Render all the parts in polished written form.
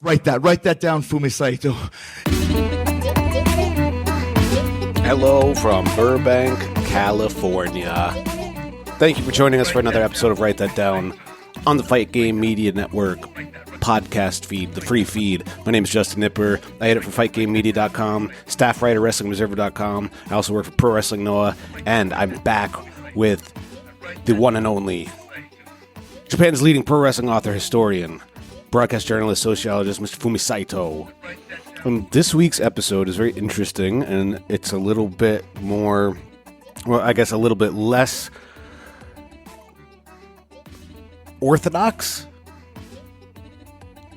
Write that down, Fumi Saito. Hello from Burbank, California. Thank you for joining us for another episode of Write That Down on the Fight Game Media Network podcast feed, the free feed. My name is Justin Knipper. I edit for FightGameMedia.com, staff writer, WrestlingObserver.com. I also work for Pro Wrestling Noah, and I'm back with the one and only Japan's leading pro wrestling author, historian, broadcast journalist, sociologist, Mr. Fumi Saito. This week's episode is very interesting, and it's a little bit more, well, I guess a little bit less orthodox.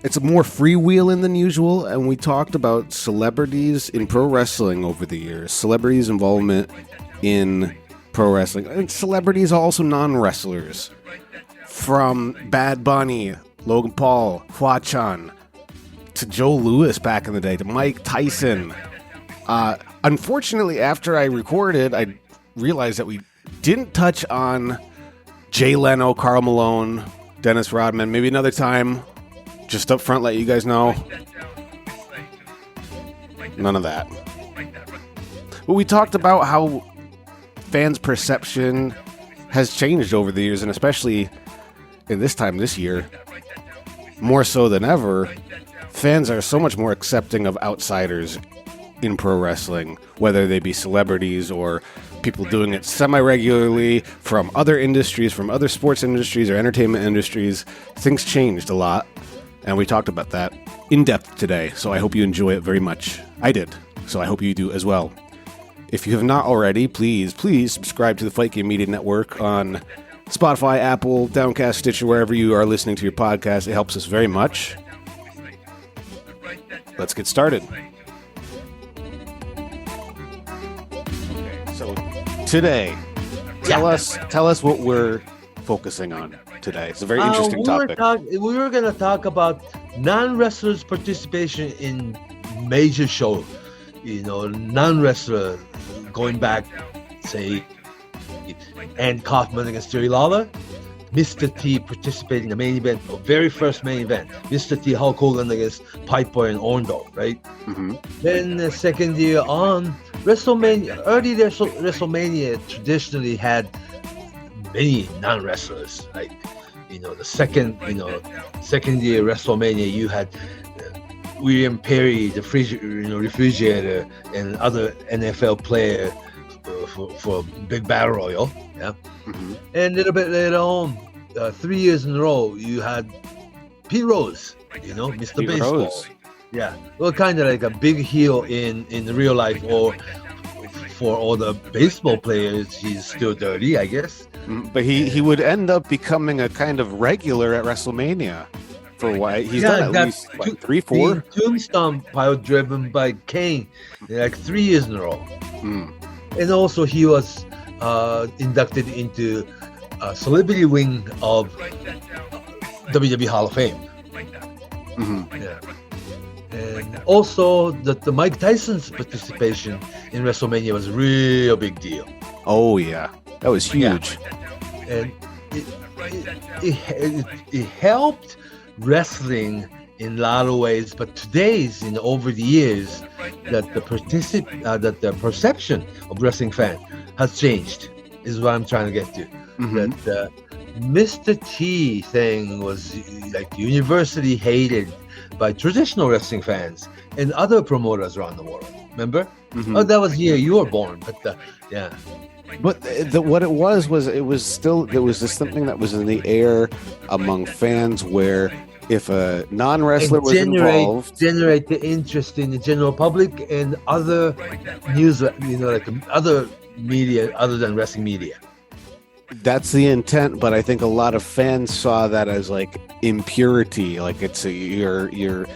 It's more freewheeling than usual, and we talked about celebrities in pro wrestling over the years, celebrities' involvement in pro wrestling, and celebrities also non-wrestlers. From Bad Bunny, Logan Paul, Hua Chan, to Joe Louis back in the day, to Mike Tyson. Unfortunately, after I recorded, I realized that we didn't touch on Jay Leno, Karl Malone, Dennis Rodman. Maybe another time. Just up front, let you guys know. None of that. But we talked about how fans' perception has changed over the years, and especially in this time this year, more so than ever, fans are so much more accepting of outsiders in pro wrestling, whether they be celebrities or people doing it semi-regularly from other industries, from other sports industries or entertainment industries. Things changed a lot, and we talked about that in depth today, so I hope you enjoy it very much. I did, so I hope you do as well. If you have not already, please subscribe to the Fight Game Media Network on Spotify, Apple, Downcast, Stitcher, wherever you are listening to your podcast. It helps us very much. Let's get started. Okay, so today, tell us what we're focusing on today. It's a very interesting topic. We were going to talk about non-wrestlers' participation in major shows. You know, non-wrestler going back, say, and Kaufman against Jerry Lawler, Mr. T participating in the main event, the very first main event, Mr. T Hulk Hogan against Piper and Orndorff, right? Mm-hmm. Then the second year on, WrestleMania, early WrestleMania traditionally had many non-wrestlers. Like, you know, the second year WrestleMania, you had William Perry, the refrigerator, and other NFL player for Big Battle Royal, yeah. Mm-hmm. And a little bit later on, 3 years in a row, you had Pete Rose, Mr. Pete Baseball. Rose. Yeah, well, kind of like a big heel in real life, or for all the baseball players, he's still dirty, I guess. But he would end up becoming a kind of regular at WrestleMania. For why he's done at least 3, 4 tombstone pile driven by Kane, like 3 years in a row. And also he was inducted into celebrity wing of WWE Hall of Fame. Mm-hmm. Yeah. And also the Mike Tyson's participation in WrestleMania was a real big deal. Oh yeah, that was huge. Yeah. And it helped wrestling in a lot of ways, but today's, over the years, that the perception of wrestling fan has changed, is what I'm trying to get to. Mm-hmm. That Mr. T thing was like universally hated by traditional wrestling fans and other promoters around the world. Remember? Mm-hmm. Oh, that was the year you were born, but yeah. But what it was just something that was in the air among fans, where if a non-wrestler was involved, generate the interest in the general public and other news, like other media other than wrestling media. That's the intent, but I think a lot of fans saw that as like impurity, like you're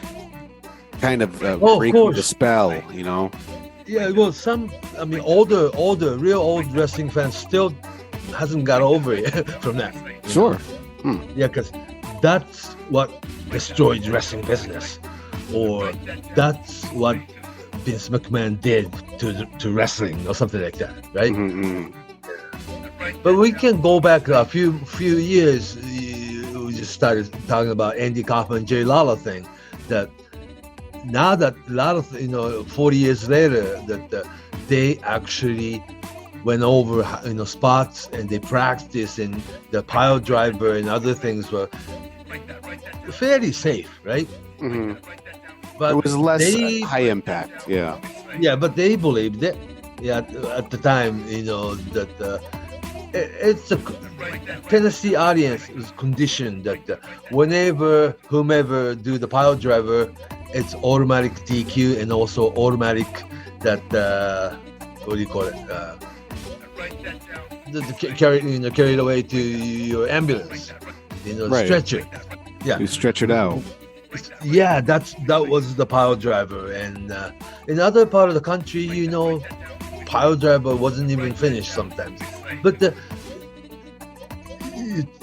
kind of breaking the spell, Yeah, well, older, real old wrestling fans still hasn't got over it from that. Sure. Yeah, because that's what destroyed the wrestling business, or that's what Vince McMahon did to wrestling, or something like that, right? Mm-hmm. But we can go back a few years. We just started talking about Andy Kaufman, Jerry Lawler thing. that now that a lot of 40 years later that they actually went over spots and they practiced, and the pile driver and other things were fairly safe, right? Mm-hmm. But it was less they, high impact. Yeah. yeah, but they believed it. Yeah, at the time, that it's a Tennessee audience is conditioned that whenever whomever do the pile driver, it's automatic DQ and also automatic that what do you call it? Carried away to your ambulance, Right. stretcher. Yeah, You stretch it out. yeah, that was the pile driver, and in other part of the country, pile driver wasn't even finished sometimes. But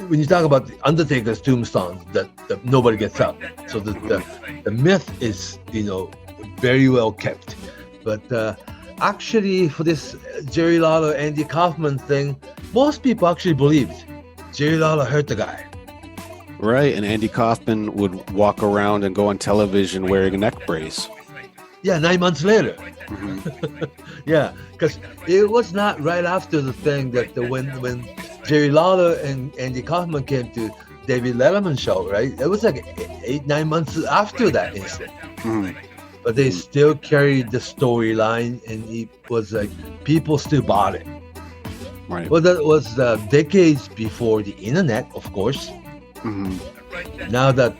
when you talk about the Undertaker's tombstones, that nobody gets up, so the myth is very well kept. But actually, for this Jerry Lawler Andy Kaufman thing, most people actually believed Jerry Lawler hurt the guy. Right. And Andy Kaufman would walk around and go on television wearing a neck brace. Yeah, 9 months later. Mm-hmm. Yeah, because it was not right after the thing that when Jerry Lawler and Andy Kaufman came to David Letterman's show, right? It was like 8-9 months after that incident. Mm-hmm. But they still carried the storyline, and it was like people still bought it. Right. Well, that was decades before the internet, of course. Mm-hmm. Now that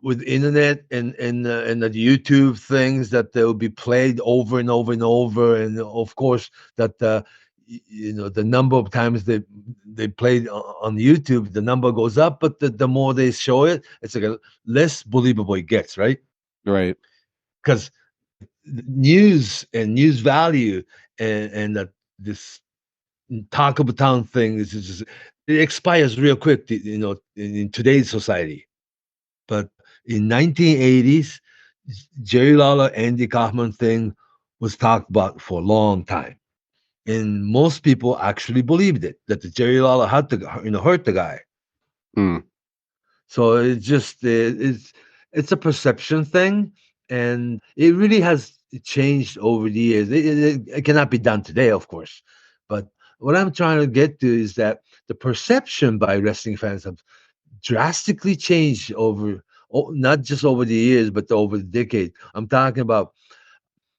with internet and the YouTube things that they will be played over and over and over, and of course that the number of times they played on YouTube, the number goes up, but the more they show it, it's like less believable it gets, right? Right. Because news and news value and that this talk of the town thing is just, it expires real quick, in today's society. But in 1980s, Jerry Lawler Andy Kaufman thing was talked about for a long time, and most people actually believed it, that the Jerry Lawler had to hurt the guy. Mm. So it's just it's a perception thing, and it really has changed over the years. It cannot be done today, of course, but what I'm trying to get to is that the perception by wrestling fans have drastically changed over, not just over the years, but over the decade. I'm talking about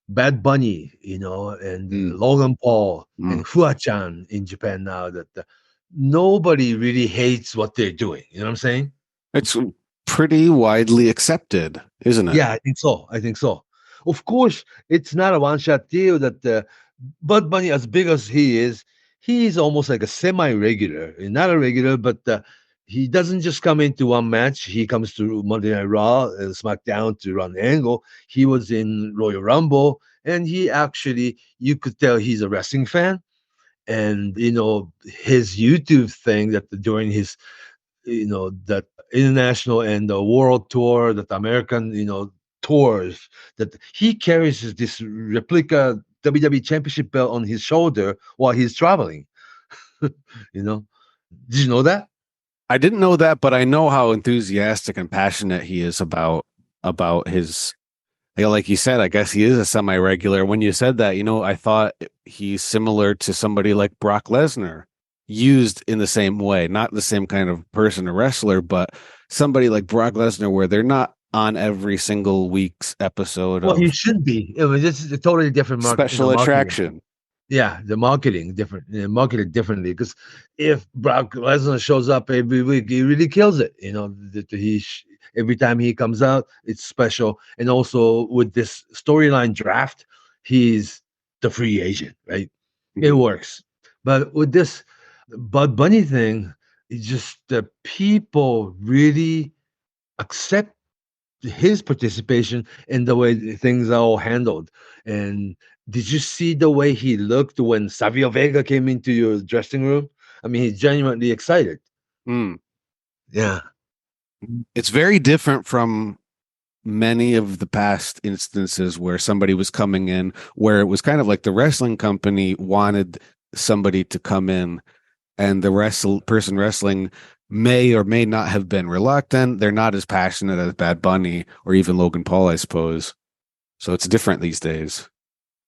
Bad Bunny, and Logan Paul and Fua-chan in Japan now, that nobody really hates what they're doing. You know what I'm saying? It's pretty widely accepted, isn't it? Yeah, I think so. Of course, it's not a one-shot deal that Bud Bunny, as big as he is, he's almost like a semi-regular. Not a regular, but he doesn't just come into one match. He comes to Monday Night Raw and SmackDown to run the angle. He was in Royal Rumble, and he actually, you could tell he's a wrestling fan. And, his YouTube thing that during his, that international and the world tour, that American, tours, that he carries this replica WWE Championship belt on his shoulder while he's traveling. Did you know that? I didn't know that, but I know how enthusiastic and passionate he is about his. Like you said, I guess he is a semi-regular. When you said that, I thought he's similar to somebody like Brock Lesnar, used in the same way, not the same kind of person or wrestler, but somebody like Brock Lesnar, where they're not on every single week's episode. Well, he should be. This is a totally different special attraction. Yeah, the marketing marketed differently, because if Brock Lesnar shows up every week, he really kills it. Every time he comes out, it's special. And also with this storyline draft, he's the free agent, right? Mm-hmm. It works. But with this Bud Bunny thing, it's just the people really accept his participation in the way things are all handled. And did you see the way he looked when Savio Vega came into your dressing room? I mean, he's genuinely excited. Yeah. It's very different from many of the past instances where somebody was coming in, where it was kind of like the wrestling company wanted somebody to come in, and the person wrestling may or may not have been reluctant. They're not as passionate as Bad Bunny or even Logan Paul, I suppose. So it's different these days.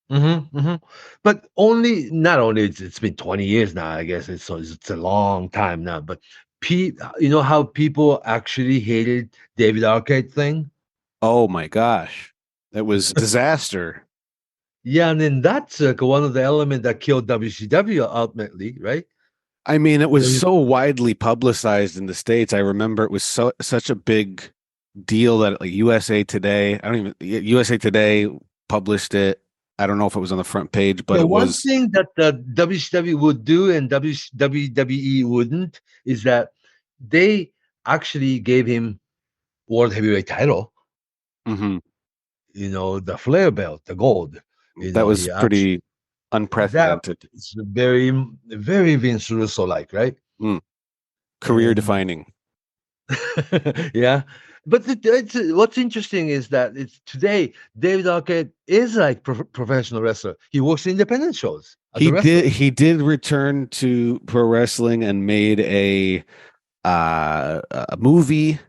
But not only it's been 20 years now, I guess it's a long time now. But you know how people actually hated David Arquette thing? Oh my gosh. That was disaster. Yeah, and then that's one of the elements that killed WCW ultimately, right? I mean, it was There is- so widely publicized in the States. I remember it was such a big deal that like USA Today, USA Today published it. I don't know if it was on the front page, but The it one was. thing that the WCW would do and WWE wouldn't is that they actually gave him world heavyweight title, Mhm. the Flair belt, the gold. That was He actually pretty that unprecedented. is very, very Vince Russo like, right? Mm. Career And defining. yeah, but what's interesting is that it's today David Arquette is like professional wrestler. He works independent shows as He a wrestler. did return to pro wrestling and made a movie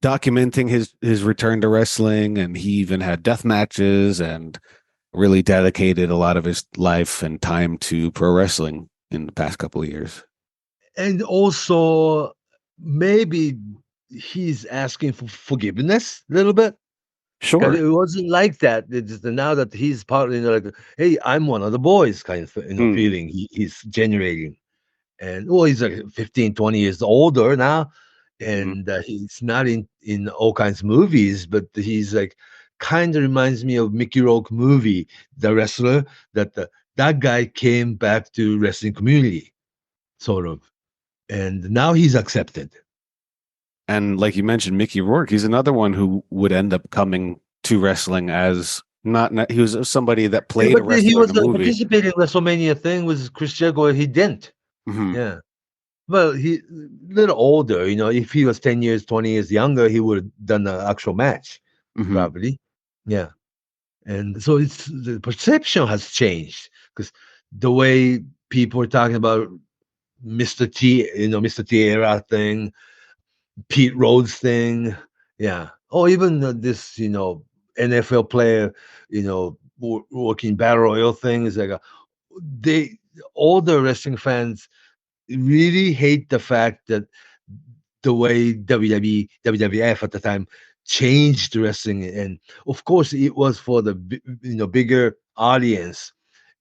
documenting his return to wrestling, and he even had death matches and really dedicated a lot of his life and time to pro wrestling in the past couple of years. And also, maybe he's asking for forgiveness a little bit. Because Sure. it wasn't like that. It's now that he's part, like, hey, I'm one of the boys kind of, Mm. feeling he's generating. And well, he's like 15, 20 years older now. Mhm. And he's not in all kinds of movies, but he's like, kind of reminds me of Mickey Rourke movie, The Wrestler, that guy came back to wrestling community, sort of. And now he's accepted. And like you mentioned, Mickey Rourke, he's another one who would end up coming to wrestling as not he was somebody that Yeah, played a but he wrestler in was a movie. participating in WrestleMania thing with Chris Jericho. He didn't. Mhm. Yeah. Well, he little older, if he was 10 years, 20 years younger, he would have done the actual match, Mhm. probably. Yeah. And so it's the perception has changed because the way people are talking about Mr. T, Mr. T era thing, Pete Rhodes thing. Yeah. Or even this, NFL player, working battle royal thing is like they all the wrestling fans really hate the fact that the way WWE, WWF at the time changed wrestling, and of course it was for the bigger audience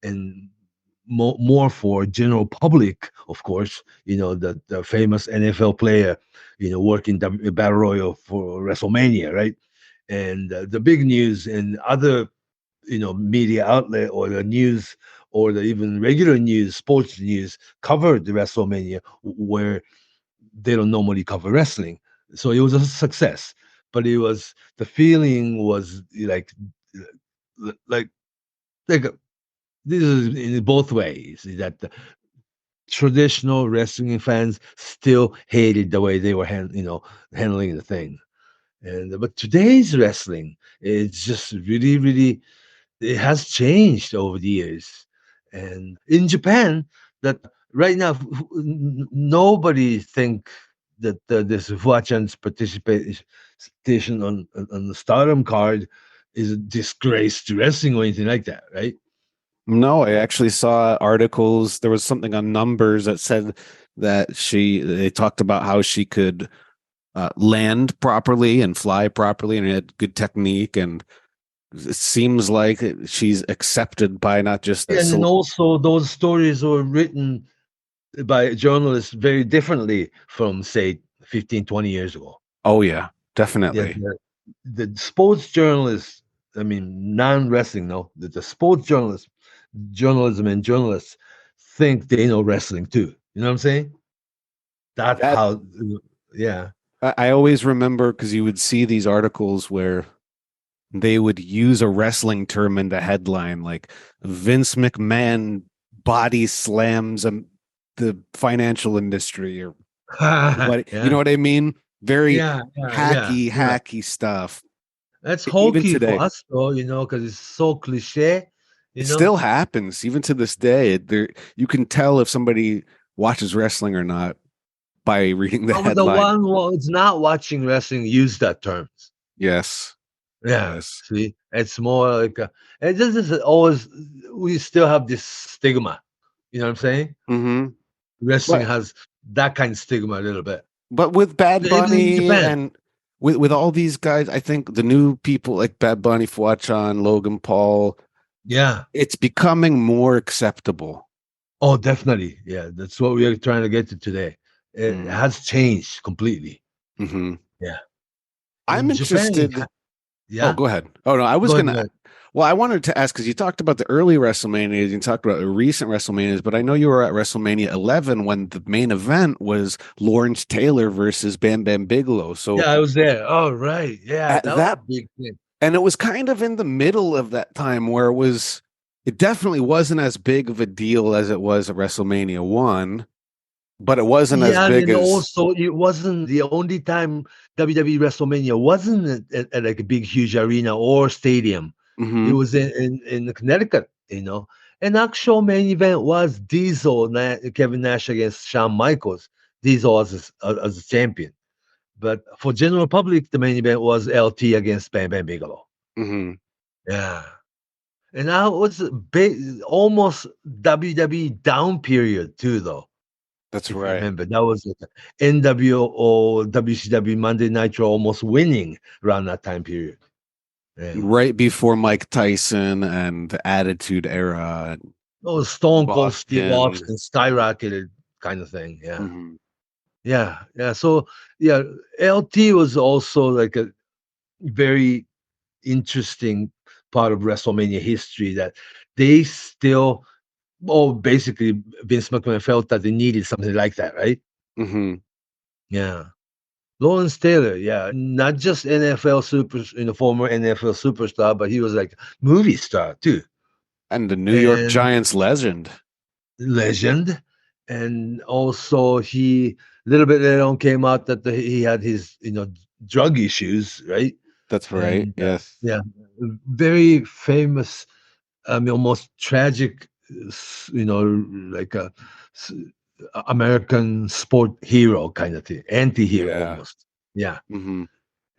and more for general public. Of course, the famous NFL player, working battle royal for WrestleMania, right? And the big news and other media outlet or the news or the even regular news, sports news covered the WrestleMania where they don't normally cover wrestling. So it was a success, but the feeling was like like this is in both ways that the traditional wrestling fans still hated the way they were handling the thing. And but today's wrestling, it's just really, really, it has changed over the years. And in Japan, that right now, nobody think that this Fuachan's participation on the Stardom card is a disgrace to wrestling or anything like that, right? No, I actually saw articles. There was something on numbers that said that they talked about how she could land properly and fly properly and had good technique. And it seems like she's accepted by not just the. And then also those stories were written by journalists very differently from say 15, 20 years ago. Oh, yeah, Yeah, definitely. the sports journalists, I mean, non-wrestling, no, the sports journalists, journalism and journalists think they know wrestling too. You know what I'm saying? That's That how, yeah. I always remember because you would see these articles where they would use a wrestling term in the headline, like Vince McMahon body slams the financial industry or what, you Yeah, know what I mean? Very yeah. hacky stuff. That's Even hokey for today, us, though, because it's so cliche, you it know. still happens. Even to this day, there you can tell if somebody watches wrestling or not by reading the The headline. one who's not watching wrestling use that term. Yes. Yeah, Yes. see, it's more like and this is always we still have this stigma. You know what I'm saying? Mm-hmm. Wrestling But has that kind of stigma a little bit. with Bad Even in Bunny Japan. and with all these guys, I think the new people like Bad Bunny, Fuachan, Logan Paul, Yeah. it's becoming more acceptable. Oh, definitely. Yeah, that's what we are trying to get to today. It has changed completely. Mm-hmm. Yeah. I'm In Japan, interested. Oh, yeah. go ahead. Oh no, I was Go ahead, gonna. go ahead. Well, I wanted to ask because you talked about the early WrestleManias, you talked about the recent WrestleManias, but I know you were at WrestleMania 11 when the main event was Lawrence Taylor versus Bam Bam Bigelow. So Yeah, I was there. Oh, right. Yeah, at that was a that, big thing. and it was kind of in the middle of that time where it definitely wasn't as big of a deal as it was at WrestleMania 1, but it wasn't as Yeah, big and as. also it wasn't the only time WWE WrestleMania wasn't at like a big, huge arena or stadium. It Mhm. was in Connecticut, you know. An actual main event was Kevin Nash against Shawn Michaels. Diesel as a champion. But for general public, the main event was LT against Bam Bam Bigelow. Mhm. Yeah. And now it was almost WWE down period too, though. That's If you right. remember, that was like NWO, WCW Monday Nitro almost winning around that time period. Yeah. Right before Mike Tyson and the Attitude Era, Oh, Stone Cold Steve Austin. Austin skyrocketed kind of thing. Yeah. Mhm. Yeah. Yeah. So, yeah, LT was also like a very interesting part of WrestleMania history that they still, basically, Vince McMahon felt that they needed something like that, right? Mhm. Yeah. Lawrence Taylor, yeah, not just NFL former NFL superstar, but he was like movie star too, And the New York and Giants legend. legend. And also, he a little bit later on came out that he had his drug issues, right? That's right. And Yes. yeah, very famous, almost tragic, like s- American sport hero kind of thing, anti-hero Yeah. almost. Yeah. Mhm.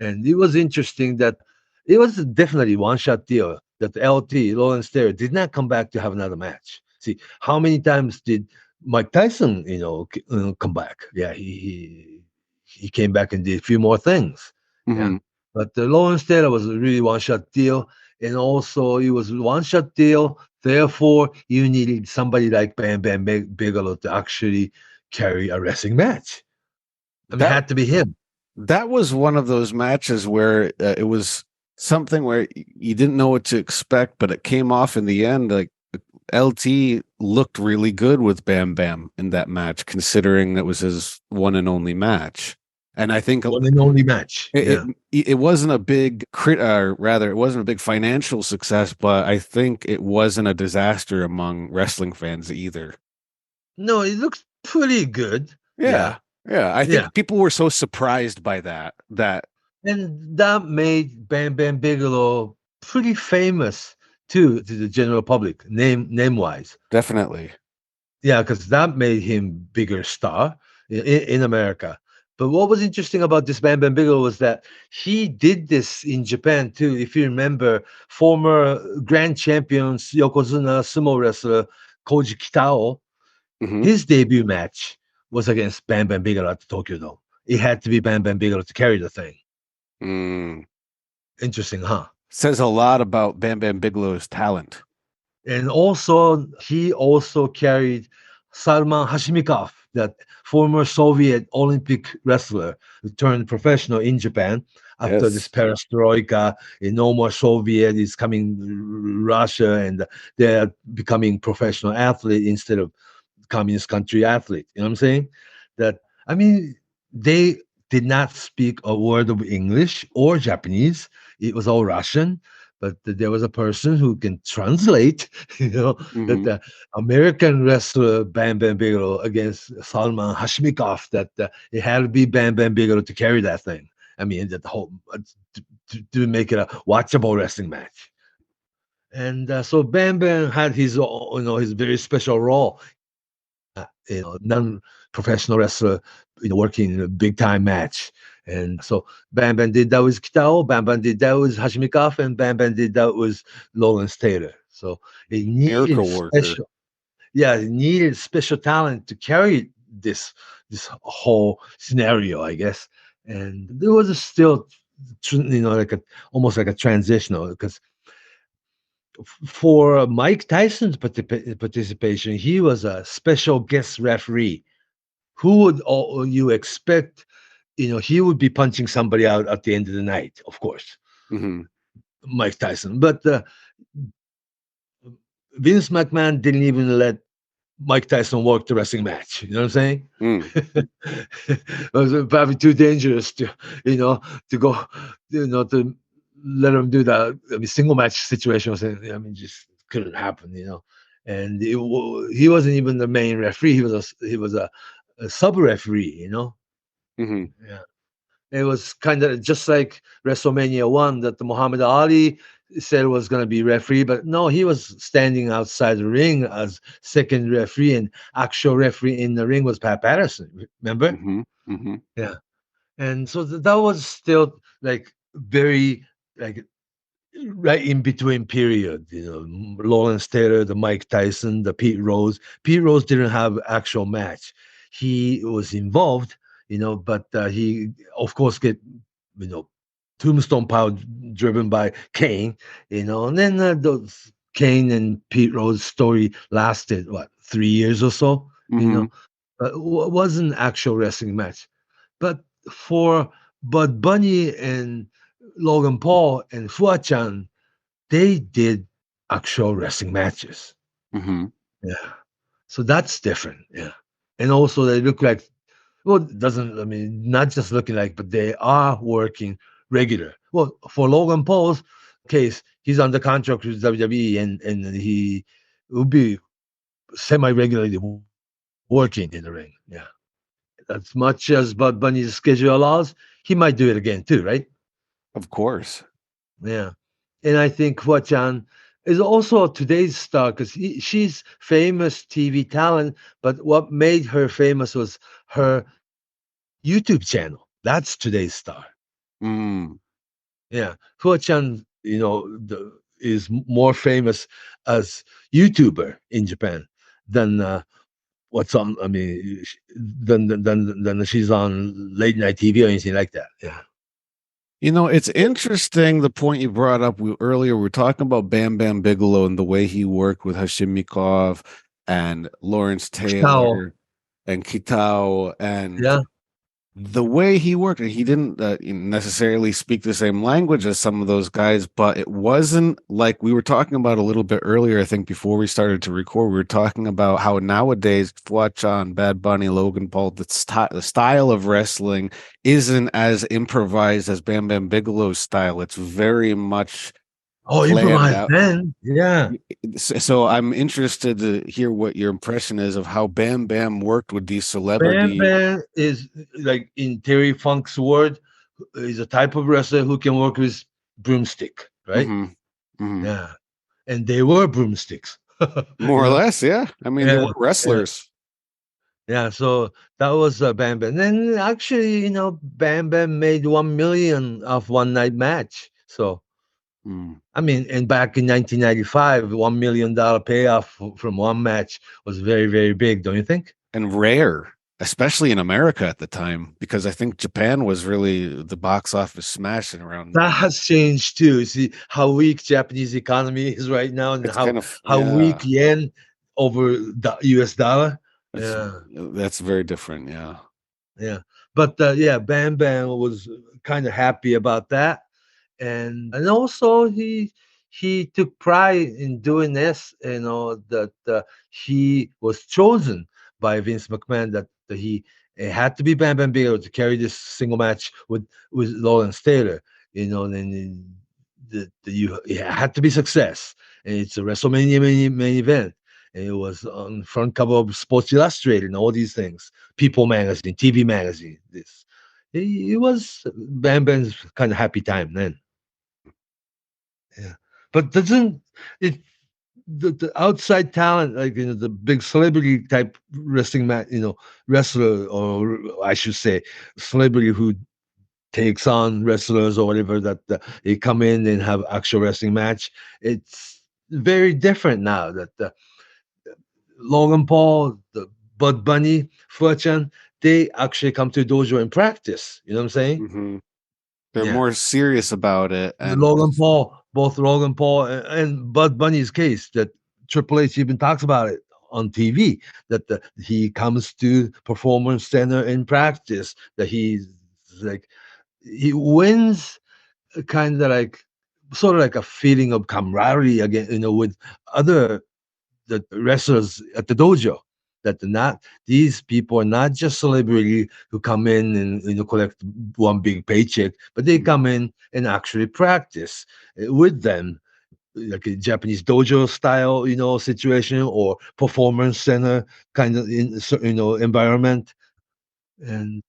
And it was interesting that it was definitely one-shot deal that LT, Lawrence Taylor, did not come back to have another match. See, how many times did Mike Tyson, come back? Yeah, he came back and did a few more things. Yeah. Mhm. But the Lawrence Taylor was a really one-shot deal. And also it was one-shot deal. Therefore, you needed somebody like Bam Bam Bigelow to actually carry a wrestling match. I mean, it That had to be him. that was one of those matches where it was something where you didn't know what to expect, but it came off in the end. Like LT looked really good with Bam Bam in that match, considering it was his one and only match. And I think One and only match. it Yeah. it wasn't a big rather, it wasn't a big financial success, but I think it wasn't a disaster among wrestling fans either. No, it looks pretty good. Yeah. Yeah. Yeah. I Yeah. think people were so surprised by that And that made Bam Bam Bigelow pretty famous too to the general public, name wise. definitely. Yeah, because that made him bigger star in America. But what was interesting about this Bam Bam Bigelow was that he did this in Japan too. If you remember, former grand champions Yokozuna sumo wrestler Koji Kitao, Mhm. his debut match was against Bam Bam Bigelow at the Tokyo Dome. It had to be Bam Bam Bigelow to carry the thing. Mm. Interesting, huh? Says a lot about Bam Bam Bigelow's talent. And also, he also carried Salman Hashimikov, that former Soviet Olympic wrestler who turned professional in Japan after this Yes. perestroika. No more Soviet is coming Russia, and they're becoming professional athlete instead of communist country athlete. You know what I'm saying? That I mean, they did not speak a word of English or Japanese. It was all Russian, but there was a person who can translate. That Mhm. the American wrestler Bam Bam Bigelow against Salman Hashimikov. That it had to be Bam Bam Bigelow to carry that thing. I mean, that the whole to make it a watchable wrestling match. And so Bam Bam had his his very special role, professional wrestler, working in a big time match. And so Bam Bam did that with Kitao, Bam Bam did that with Hashimikov, and Bam Bam did that with Lawrence Taylor. So it needed Miracle worker. special, yeah, it needed special talent to carry this whole scenario, I guess. And there was still, like almost like a transitional, because for Mike Tyson's participation, he was a special guest referee. Who would you expect? He would be punching somebody out at the end of the night, of course, Hmm. Mike Tyson. But Vince McMahon didn't even let Mike Tyson work the wrestling match. You know what I'm saying? Mm. It was probably too dangerous to go, to let him do that. I mean, single match situation just couldn't happen. And he wasn't even the main referee. He was a sub referee. Hmm. Yeah. It was kind of just like WrestleMania 1 that the Muhammad Ali said was going to be referee, but no, he was standing outside the ring as second referee, and actual referee in the ring was Pat Patterson. Remember? Hmm. Hmm. Yeah. And so that was still like very like right in between period. Lawrence Taylor, the Mike Tyson, the Pete Rose. Pete Rose didn't have actual match. He was involved, but he of course get tombstone power driven by Kane, and then those Kane and Pete Rose story lasted 3 years or so, Hmm. but wasn't actual wrestling match. But for Bud Bunny and Logan Paul and Fuachan, they did actual wrestling matches. Hmm. Yeah. So that's different. Yeah. And also they look like, well, it doesn't, I mean, not just looking like, but they are working regular. Well, for Logan Paul's case, he's under contract with WWE, and he will be semi-regularly working in the ring. Yeah. As much as Bud Bunny's schedule allows, he might do it again too, right? Of course. Yeah. And I think Hua Chan is also today's star because she's famous TV talent, but what made her famous was her YouTube channel. That's today's star. Mm. Yeah. Hua Chan, is more famous as YouTuber in Japan than what's on, I mean, than she's on late night TV or anything like that. Yeah. It's interesting the point you brought up earlier. We were talking about Bam Bam Bigelow and the way he worked with Hashimikov and Lawrence Kitao. Taylor and Kitao, and Yeah. the way he worked. And he didn't necessarily speak the same language as some of those guys, but it wasn't like we were talking about a little bit earlier. I think before we started to record, we were talking about how nowadays Fuachan, Bad Bunny, Logan Paul, the style of wrestling isn't as improvised as Bam Bam Bigelow's style. It's very much Oh, planned improvised out. then. Yeah. So I'm interested to hear what your impression is of how Bam Bam worked with these Bam celebrity. Bam is, like in Terry Funk's word, is a type of wrestler who can work with broomstick, right? Mhm, mhm. Yeah. And they were broomsticks. More you or know? less, yeah. I mean, they Yeah. were Yeah. wrestlers. Yeah. So that was Bam Bam. Then actually, Bam Bam made 1 million off one night match. So Mm. I mean, and back in 1995, $1 million payoff from one match was very, very big, don't you think? And rare, especially in America at the time, because I think Japan was really the box office smashing around That then. has changed too. See how weak Japanese economy is right now, and It's how kind of, how weak yeah, yen over the US dollar. it's Yeah, that's very different. Yeah. yeah. But yeah, Bam Bam was kind of happy about that, and also he took pride in doing this. That he was chosen by Vince McMahon, that he it had to be Bam Bam Bigelow to carry this single match with Lawrence Taylor. Then it had to be success, and it's a WrestleMania main event. And it was on front cover of Sports Illustrated and all these things, People magazine, TV magazine. It was Bam Bam's kind of happy time then. Yeah, but doesn't it? the outside talent, like the big celebrity type wrestling match, wrestler, or I should say, celebrity who takes on wrestlers or whatever that they come in and have actual wrestling match. It's very different now that Logan Paul, the Bud Bunny, Furchan, they actually come to dojo and practice. You know what I'm saying? Mm-hmm. They're Yeah. more serious about it. And Logan Paul, both Logan Paul and Bud Bunny's case, that Triple H even talks about it on TV, that he comes to Performance Center in practice, that he's like, he wins kind of like, sort of like a feeling of camaraderie again, with other the wrestlers at the dojo. That not these people are not just celebrity who come in and collect one big paycheck, but they come in and actually practice with them, like a Japanese dojo style, situation, or performance center kind of environment. And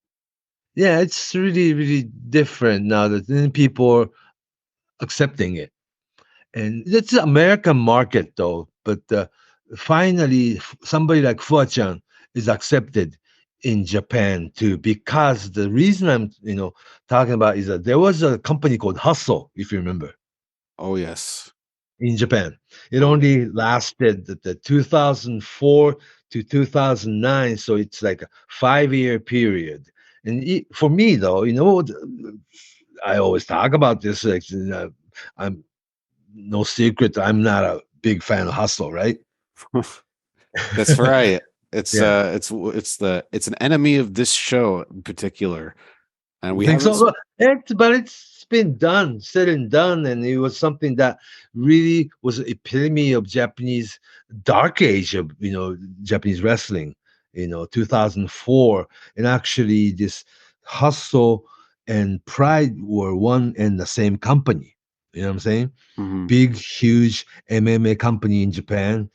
yeah, it's really really different now that people are accepting it. And it's an American market though. But finally, somebody like Fuachan is accepted in Japan too, because the reason I'm talking about is that there was a company called Hustle, if you remember, oh yes, in Japan. It only lasted the 2004 to 2009, so it's like a 5-year period. And for me though, I always talk about this. Like, I'm no secret, I'm not a big fan of Hustle, right? that's right. It's Yeah. it's an enemy of this show in particular, and we Think haven't. so? But it's been done, said and done, and it was something that really was an epitome of Japanese dark age of Japanese wrestling. 2004, and actually this Hustle and Pride were one and the same company. You know what I'm saying? Mhm. Big, huge MMA company in Japan,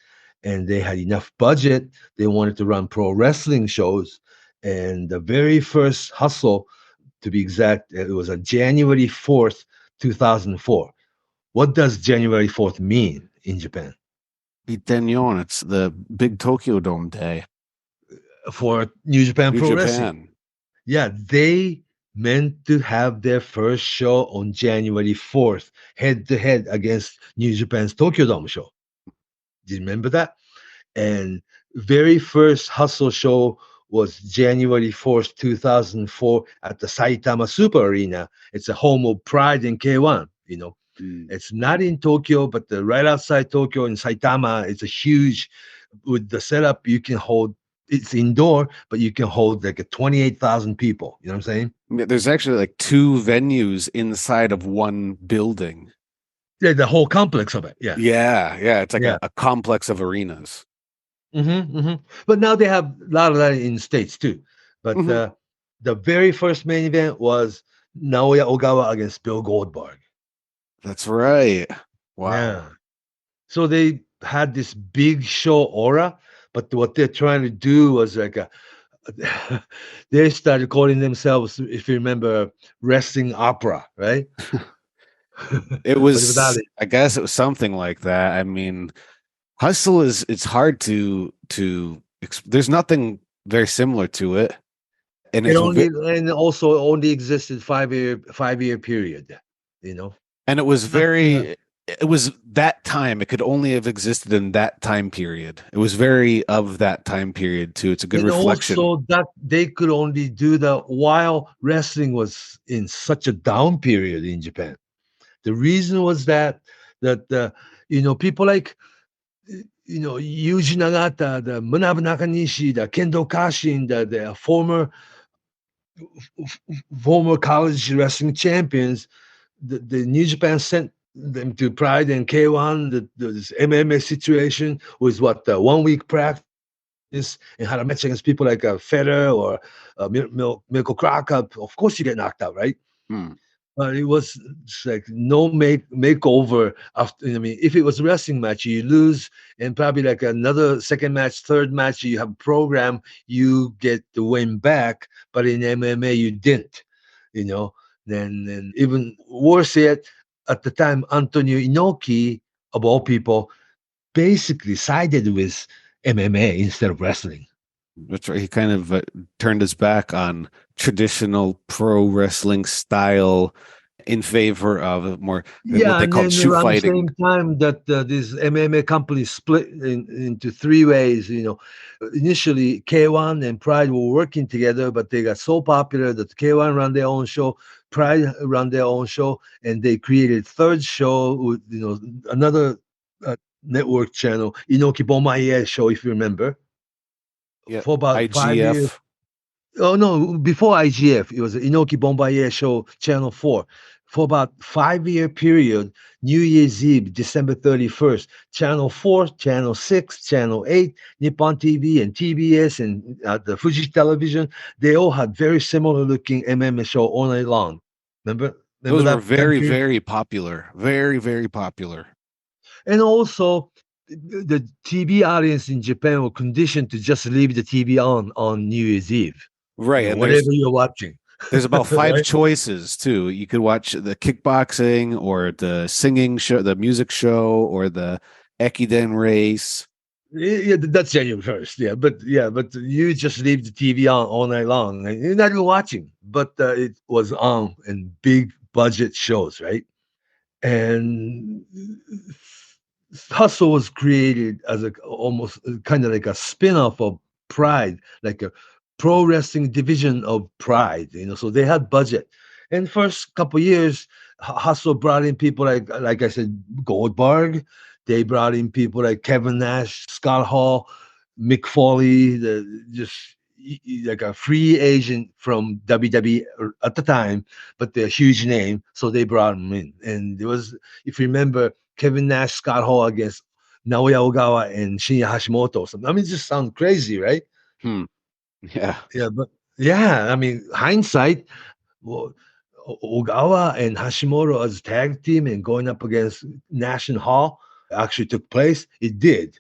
and they had enough budget. They wanted to run pro wrestling shows, and the very first Hustle, to be exact, it was on January 4th, 2004. What does January 4th mean in Japan? Itenyon, it's the big Tokyo Dome day. For New Japan New Pro Wrestling. Japan. Yeah, they meant to have their first show on January 4th, head to head against New Japan's Tokyo Dome show. Do you remember that? And very first Hustle show was January 4th, 2004 at the Saitama Super Arena. It's a home of Pride and K1, It's not in Tokyo, but right outside Tokyo in Saitama, it's a huge, with the setup you can hold, it's indoor, but you can hold like a 28,000 people. You know what I'm saying? There's actually like 2 venues inside of one building. Yeah, the whole complex of it. Yeah. Yeah. It's like Yeah. a complex of arenas. But now they have a lot of that in States too. But Mhm. the very first main event was Naoya Ogawa against Bill Goldberg. That's right. Wow. Yeah. So they had this big show aura, but what they're trying to do was like they started calling themselves, if you remember, wrestling opera, right? It But without was, it. I guess it was something like that. I mean, Hustle it's hard to there's nothing very similar to it. And And also only existed 5-year period, and it was Not, it was that time. It could only have existed in that time period. It was very of that time period too. It's a good and reflection. also that they could only do that while wrestling was in such a down period in Japan. The reason was that people like Yuji Nagata, the Manabu Nakanishi, the Kendo Kashin, the former college wrestling champions, the New Japan sent them to Pride and K1. This MMA situation was what the 1 week practice, and had a match against people like Federer or Mirko Krakow. Of course, you get knocked out, right? Hmm. But it was like no makeover after. I mean, if it was a wrestling match, you lose, and probably like another second match, third match, you have a program, you get the win back. But in MMA, you didn't. Then even worse yet, at the time, Antonio Inoki, of all people, basically sided with MMA instead of wrestling. That's right. He kind of turned his back on traditional pro wrestling style in favor of more what Yeah, they and called then shoot around the fighting. same time that these MMA companies split into three ways. Initially K1 and Pride were working together, but they got so popular that K1 ran their own show, Pride ran their own show, and they created third show with another network channel, Inoki Bomaye show, if you remember, Yeah, for about 5 years. IGF. Oh no! Before IGF, it was Inoki Bombaye show, Channel 4. For about 5 year period, New Year's Eve, December 31st, Channel 4, Channel 6, Channel 8, Nippon TV, and TBS, and the Fuji Television, they all had very similar looking MMA show all night long. Remember Those were that time very, period? very popular. Very, very popular. And also, the TV audience in Japan were conditioned to just leave the TV on New Year's Eve. Right. And Whatever you're watching. there's about 5 Right? choices too. You could watch the kickboxing or the singing show, the music show, or the Ekiden race. Yeah, that's January 1st. But you just leave the TV on all night long. And you're not even watching, but it was on in big budget shows, right? And Hustle was created as almost kind of like a spin-off of Pride, like a pro wrestling division of Pride. So they had budget. And first couple years, Hustle brought in people like I said, Goldberg. They brought in people like Kevin Nash, Scott Hall, Mick Foley, like a free agent from WWE at the time, but they're a huge name, so they brought him in. And it was, if you remember, Kevin Nash, Scott Hall against Naoya Ogawa and Shinya Hashimoto or something. I mean, it just sounds crazy, right? Yeah. Yeah, but yeah, I mean, hindsight, well, Ogawa and Hashimoto as a tag team and going up against Nash and Hall actually took place. It did.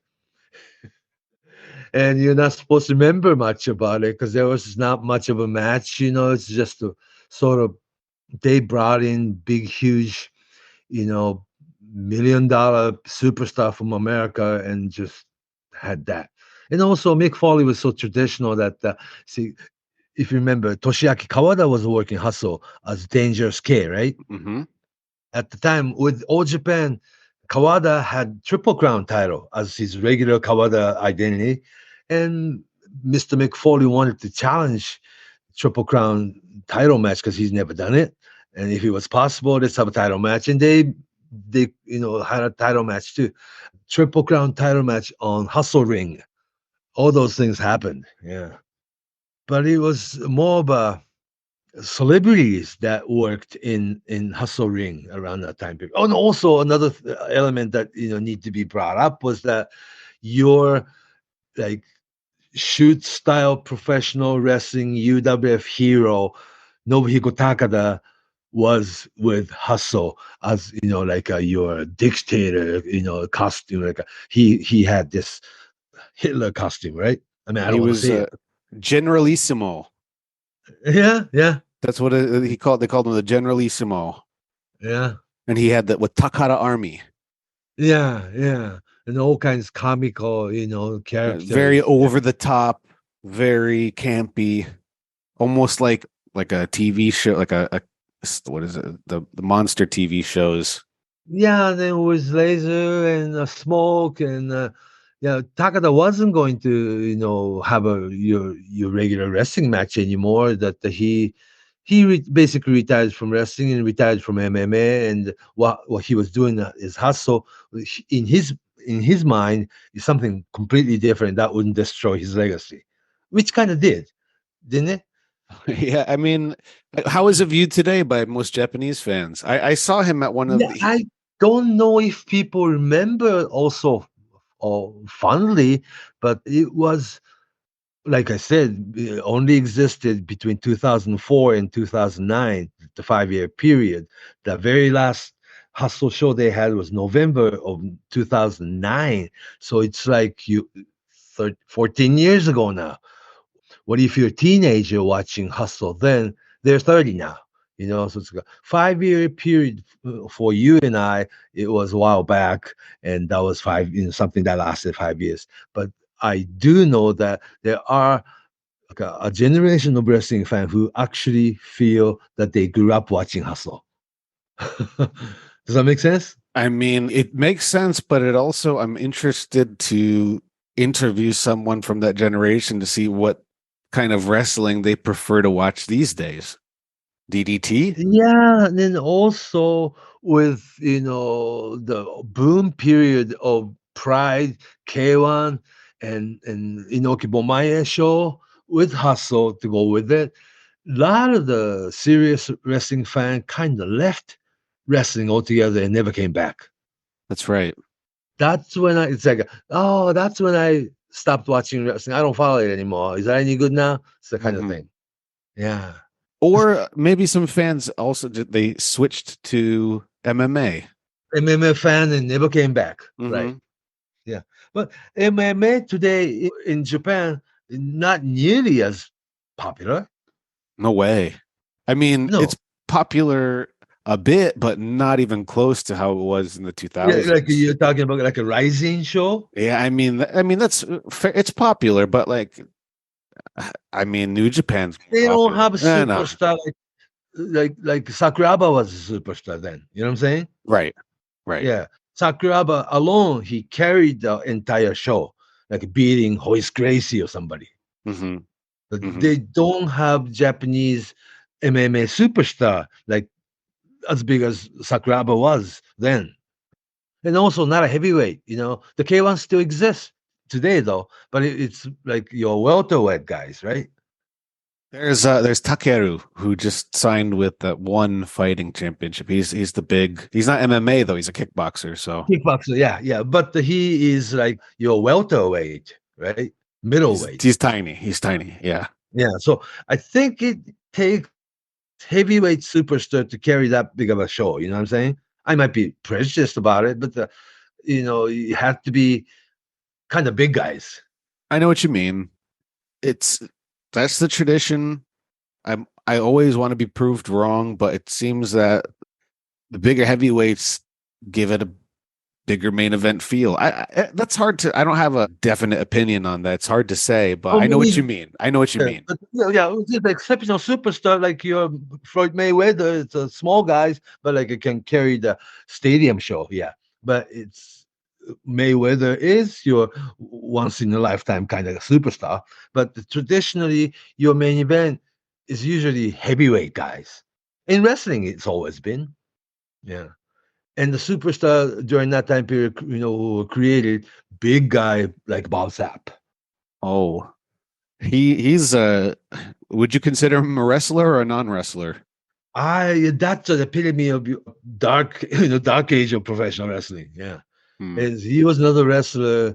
And you're not supposed to remember much about it because there was not much of a match. It's just a sort of, they brought in big, huge, $1 million superstar from America and just had that. And also, Mick Foley was so traditional that, see, if you remember, Toshiaki Kawada was working Hustle as Dangerous K, right? Mm-hmm. At the time, with All Japan, Kawada had Triple Crown title as his regular Kawada identity. And Mr. Mick Foley wanted to challenge Triple Crown title match because he's never done it. And if it was possible, let's have a title match. And they had a title match too. Triple Crown title match on Hustle Ring. All those things happened. Yeah. But it was more of a celebrities that worked in Hustle Ring around that time period. Oh, and also another element that need to be brought up was that your like shoot style professional wrestling UWF hero Nobuhiko Takada was with Hustle as like your dictator costume. Like he had this Hitler costume, right? I mean, I He don't want to was say it. Generalissimo. Yeah. That's what they called him, the Generalissimo. Yeah. And he had that with Takara Army. Yeah. And all kinds of comical, characters. Very over the top, very campy, almost like a TV show, like a what is it? The monster TV shows. Yeah, there was laser and smoke, and Takada wasn't going to have your regular wrestling match anymore. That he basically retired from wrestling and retired from MMA, and what he was doing is Hustle. In his mind is something completely different that wouldn't destroy his legacy, which kind of didn't it? Yeah, I mean, how is it viewed today by most Japanese fans? I saw him at one of Yeah, I don't know if people remember also fondly, but it was, like I said, it only existed between 2004 and 2009, the 5 year period. The very last Hustle show they had was November of 2009. So it's like 14 years ago now. What if you're a teenager watching Hustle then? They're 30 now. So it's a 5-year period for you and I. It was a while back, and that was something that lasted 5 years. But I do know that there are like a generation of wrestling fans who actually feel that they grew up watching Hustle. Does that make sense? I mean, it makes sense, but it also, I'm interested to interview someone from that generation to see what kind of wrestling they prefer to watch these days. DDT? Yeah, and then also with the boom period of Pride, K1, and Inoki Bomaye show with Hustle to go with it. A lot of the serious wrestling fan kind of left wrestling altogether and never came back. That's right. That's when that's when I stopped watching wrestling. I don't follow it anymore. Is that any good now? It's the kind of thing. Yeah. Or maybe some fans also they switched to MMA. MMA fan and never came back. Right. Yeah. But MMA today in Japan, not nearly as popular. No way. I mean, No. it's popular a bit, but not even close to how it was in the 2000s. Yeah, like you're talking about like a rising show. Yeah, I mean that's it's popular, but like, I mean, New Japan's They don't popular. have a superstar like Sakuraba was a superstar then. You know what I'm saying? Right. Yeah. Sakuraba alone, he carried the entire show, like beating Hoist Gracie or somebody. But they don't have Japanese MMA superstar like as big as Sakuraba was then. And also not a heavyweight, The K1 still exists today though, but it's like your welterweight guys, right? There's Takeru, who just signed with the One Fighting Championship. He's the big. He's not MMA though. He's a kickboxer. So kickboxer, yeah. But he is like your welterweight, right? Middleweight. He's tiny. He's tiny. Yeah. Yeah. So I think it takes heavyweight superstar to carry that big of a show. You know what I'm saying? I might be prejudiced about it, but you have to be kind of big guys. I know what you mean. That's the tradition. I always want to be proved wrong, but it seems that the bigger heavyweights give it a bigger main event feel. That's hard to. I don't have a definite opinion on that. It's hard to say, but I know what you mean. I know what you mean. But, the exceptional superstar like your Floyd Mayweather. It's a small guys, but like it can carry the stadium show. Yeah, but it's Mayweather is your once in a lifetime kind of superstar. But traditionally, your main event is usually heavyweight guys. In wrestling, it's always been. Yeah. And the superstar during that time period, who were created, big guy like Bob Sapp. Oh, he's would you consider him a wrestler or a non-wrestler? That's the epitome of dark age of professional wrestling. Yeah. And he was another wrestler,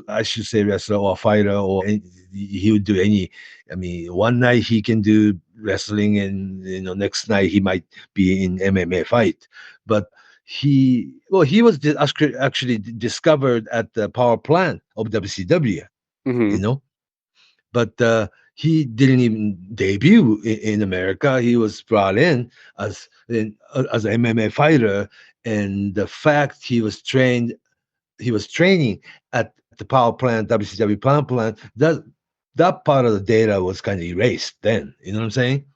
I should say wrestler or fighter, or he would do any. I mean, one night he can do wrestling, and next night he might be in MMA fight. But he was actually discovered at the power plant of WCW, but he didn't even debut in America. He was brought in as an MMA fighter, and the fact he was training at the power plant, WCW power plant, that part of the data was kind of erased then. You know what I'm saying?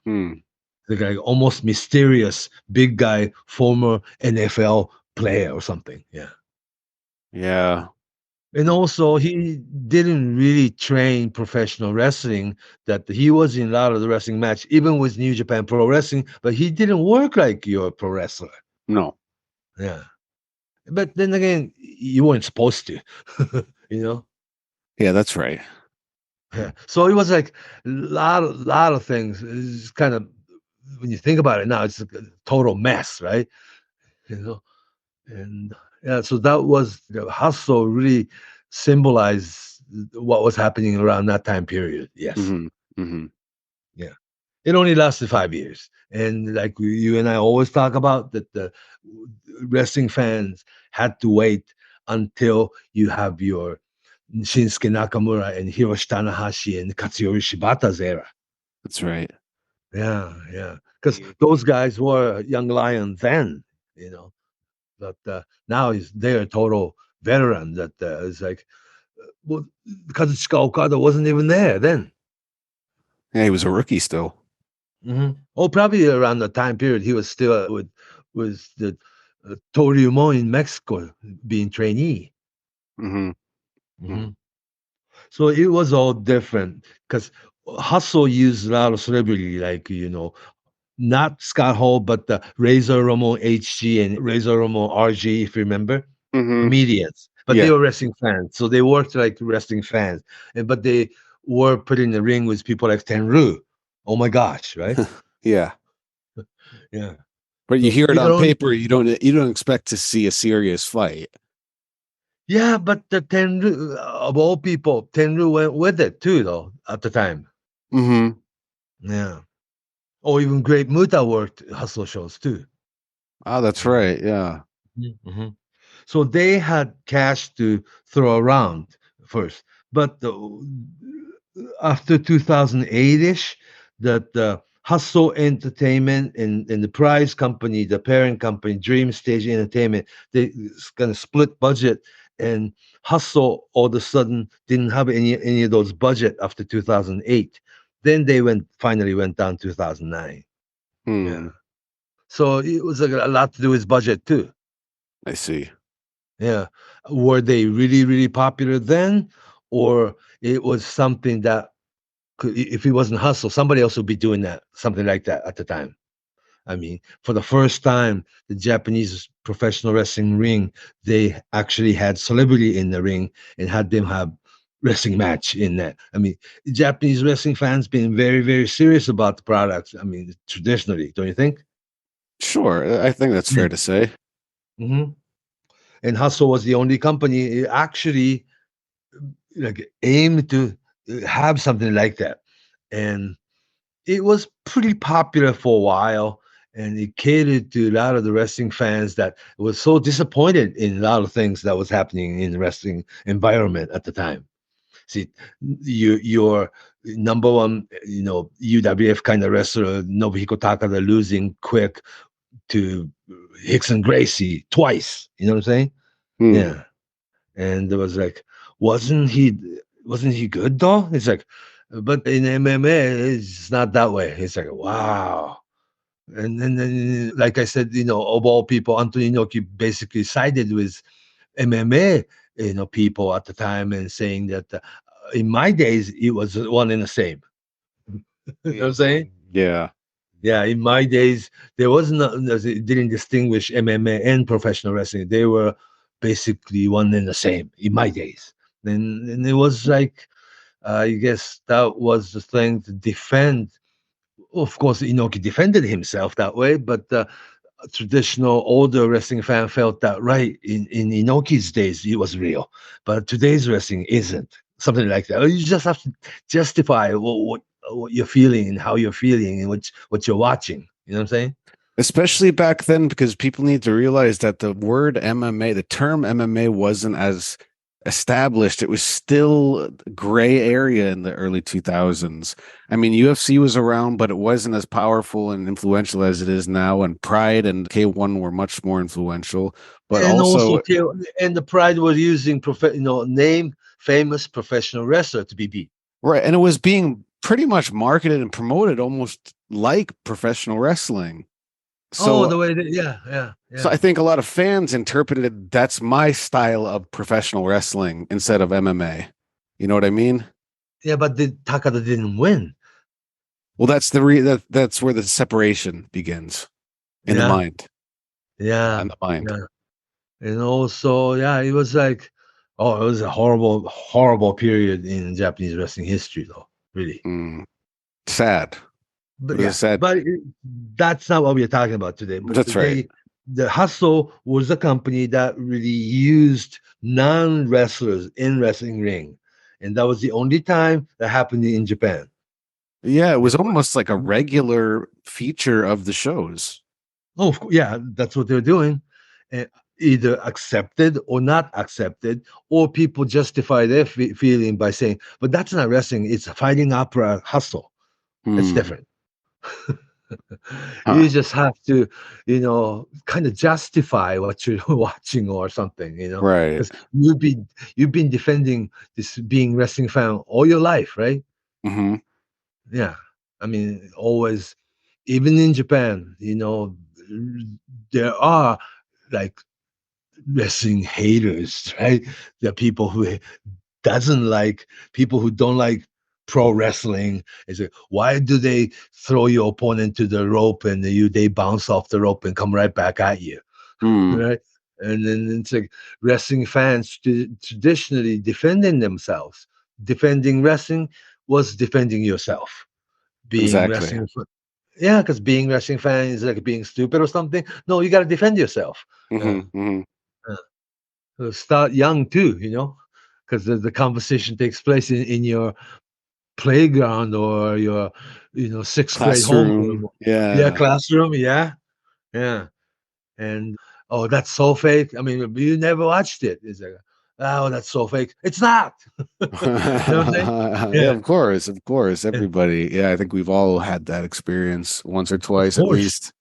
The guy, almost mysterious big guy, former NFL player or something. Yeah. Yeah. And also, he didn't really train professional wrestling. That he was in a lot of the wrestling match, even with New Japan Pro Wrestling, but he didn't work like your pro wrestler. No. Yeah. But then again, you weren't supposed to, Yeah, that's right. Yeah. So it was like a lot of things. It's kind of, when you think about it now, it's a total mess, right? And yeah, so that was the hustle really symbolized what was happening around that time period. Yes. Yeah. It only lasted 5 years. And like you and I always talk about, that the wrestling fans had to wait until you have your Shinsuke Nakamura and Hiroshi Tanahashi and Katsuyori Shibata's era. That's right. Yeah. Because those guys were young lion then, you know. But now they're a total veteran. That is like, well, because Okada wasn't even there then. Yeah, he was a rookie still. Oh, probably around the time period he was still with the Toryumon in Mexico being trainee. Mm-hmm. hmm So it was all different because Hustle used a lot of celebrity, like not Scott Hall, but the Razor Ramon HG and Razor Ramon RG, if you remember, Mm-hmm. comedians. But they Yeah. were wrestling fans, so they worked like wrestling fans, but they were put in the ring with people like Tenru. Oh my gosh, right? Yeah. Yeah. But you So hear it you can on only paper, you don't expect to see a serious fight. yeah, but the Tenru of all people, Tenru went with it too, though at the time. Mm-hmm. Yeah. Or even Great Muta worked hustle shows too. Oh, that's right. Yeah. Mhm. So they had cash to throw around first, but after 2008ish, that Hustle Entertainment and the prize company, the parent company, Dream Stage Entertainment, they kind of split budget, and Hustle all of a sudden didn't have any of those budget after 2008. Then they finally went down 2009. Yeah. Hmm. So it was a lot to do with budget too. I see. Yeah. Were they really, really popular then? Or it was something that if it wasn't Hustle, somebody else would be doing that, something like that at the time. I mean, for the first time, the Japanese professional wrestling ring, they actually had celebrity in the ring and had them have wrestling match in that. I mean, Japanese wrestling fans been very, very serious about the products. I mean, traditionally, don't you think? Sure. I think that's Yeah. fair to say. hmm And Hustle was the only company actually like aim to have something like that, and it was pretty popular for a while, and it catered to a lot of the wrestling fans that was so disappointed in a lot of things that was happening in the wrestling environment at the time. See, your number one, UWF kind of wrestler Nobuhiko Takada losing quick to Hickson Gracie twice. You know what I'm saying? Hmm. Yeah. And there was like, wasn't he wasn't he good though? It's like, but in MMA, it's not that way. It's like, wow. And then, like I said, of all people, Anthony Inoki basically sided with MMA, people at the time and saying that in my days, it was one and the same. You know what I'm saying? Yeah. Yeah, in my days, there was not, it didn't distinguish MMA and professional wrestling. They were basically one and the same in my days. And it was like, I guess that was the thing to defend. Of course, Inoki defended himself that way, but traditional older wrestling fan felt that right in Inoki's days it was real, but today's wrestling isn't. Something like that. You just have to justify what you're feeling and how you're feeling and what you're watching. You know what I'm saying? Especially back then, because people need to realize that the word MMA, the term MMA, wasn't as established. It was still a gray area in the early 2000s. I mean, UFC was around, but it wasn't as powerful and influential as it is now. And Pride and K1 were much more influential. But And also, also, and the Pride was using name famous professional wrestler to be beat. right, and it was being pretty much marketed and promoted almost like professional wrestling. Oh, So the way that, yeah. So I think a lot of fans interpreted that's my style of professional wrestling instead of MMA. You know what I mean? Yeah, but the Takada didn't win. Well, that's where the separation begins in the Yeah, mind. yeah, In the mind. yeah. And also, yeah, it was like, oh, it was a horrible, horrible period in Japanese wrestling history, though. Really. Mm. Sad. It But was a yeah, sad. but that's not what we're talking about today. But That's right. the Hustle was a company that really used non-wrestlers in wrestling ring, and that was the only time that happened in Japan. Yeah, it was Before, almost like a regular feature of the shows. oh, yeah, that's what they're doing. Uh, Either accepted or not accepted, or people justify their feeling by saying, "But that's not wrestling; it's a fighting opera hustle. It's Hmm. different." Huh. You just have to, kind of justify what you're watching or something, Right. because you've been defending this being wrestling fan all your life, right? Hmm. Yeah. I mean, always, even in Japan, there are like wrestling haters, right? There are people who don't like pro wrestling. It's like, why do they throw your opponent to the rope and they bounce off the rope and come right back at you, Mm, right? And then it's like wrestling fans traditionally defending themselves. Defending wrestling was defending yourself. Being exactly. wrestling, yeah, because being wrestling fan is like being stupid or something. No, you got to defend yourself. Hmm. Yeah. Hmm. Start young too, because the conversation takes place in your playground or your sixth grade Classroom. homeroom. Yeah, Yeah. classroom. Yeah. And oh, that's so fake. I mean, you never watched it. It's like, oh, that's so fake. It's not. You know what I'm saying? Yeah, Yeah, of course, of course. yeah, Everybody. Yeah, I think we've all had that experience once or of twice at course. least.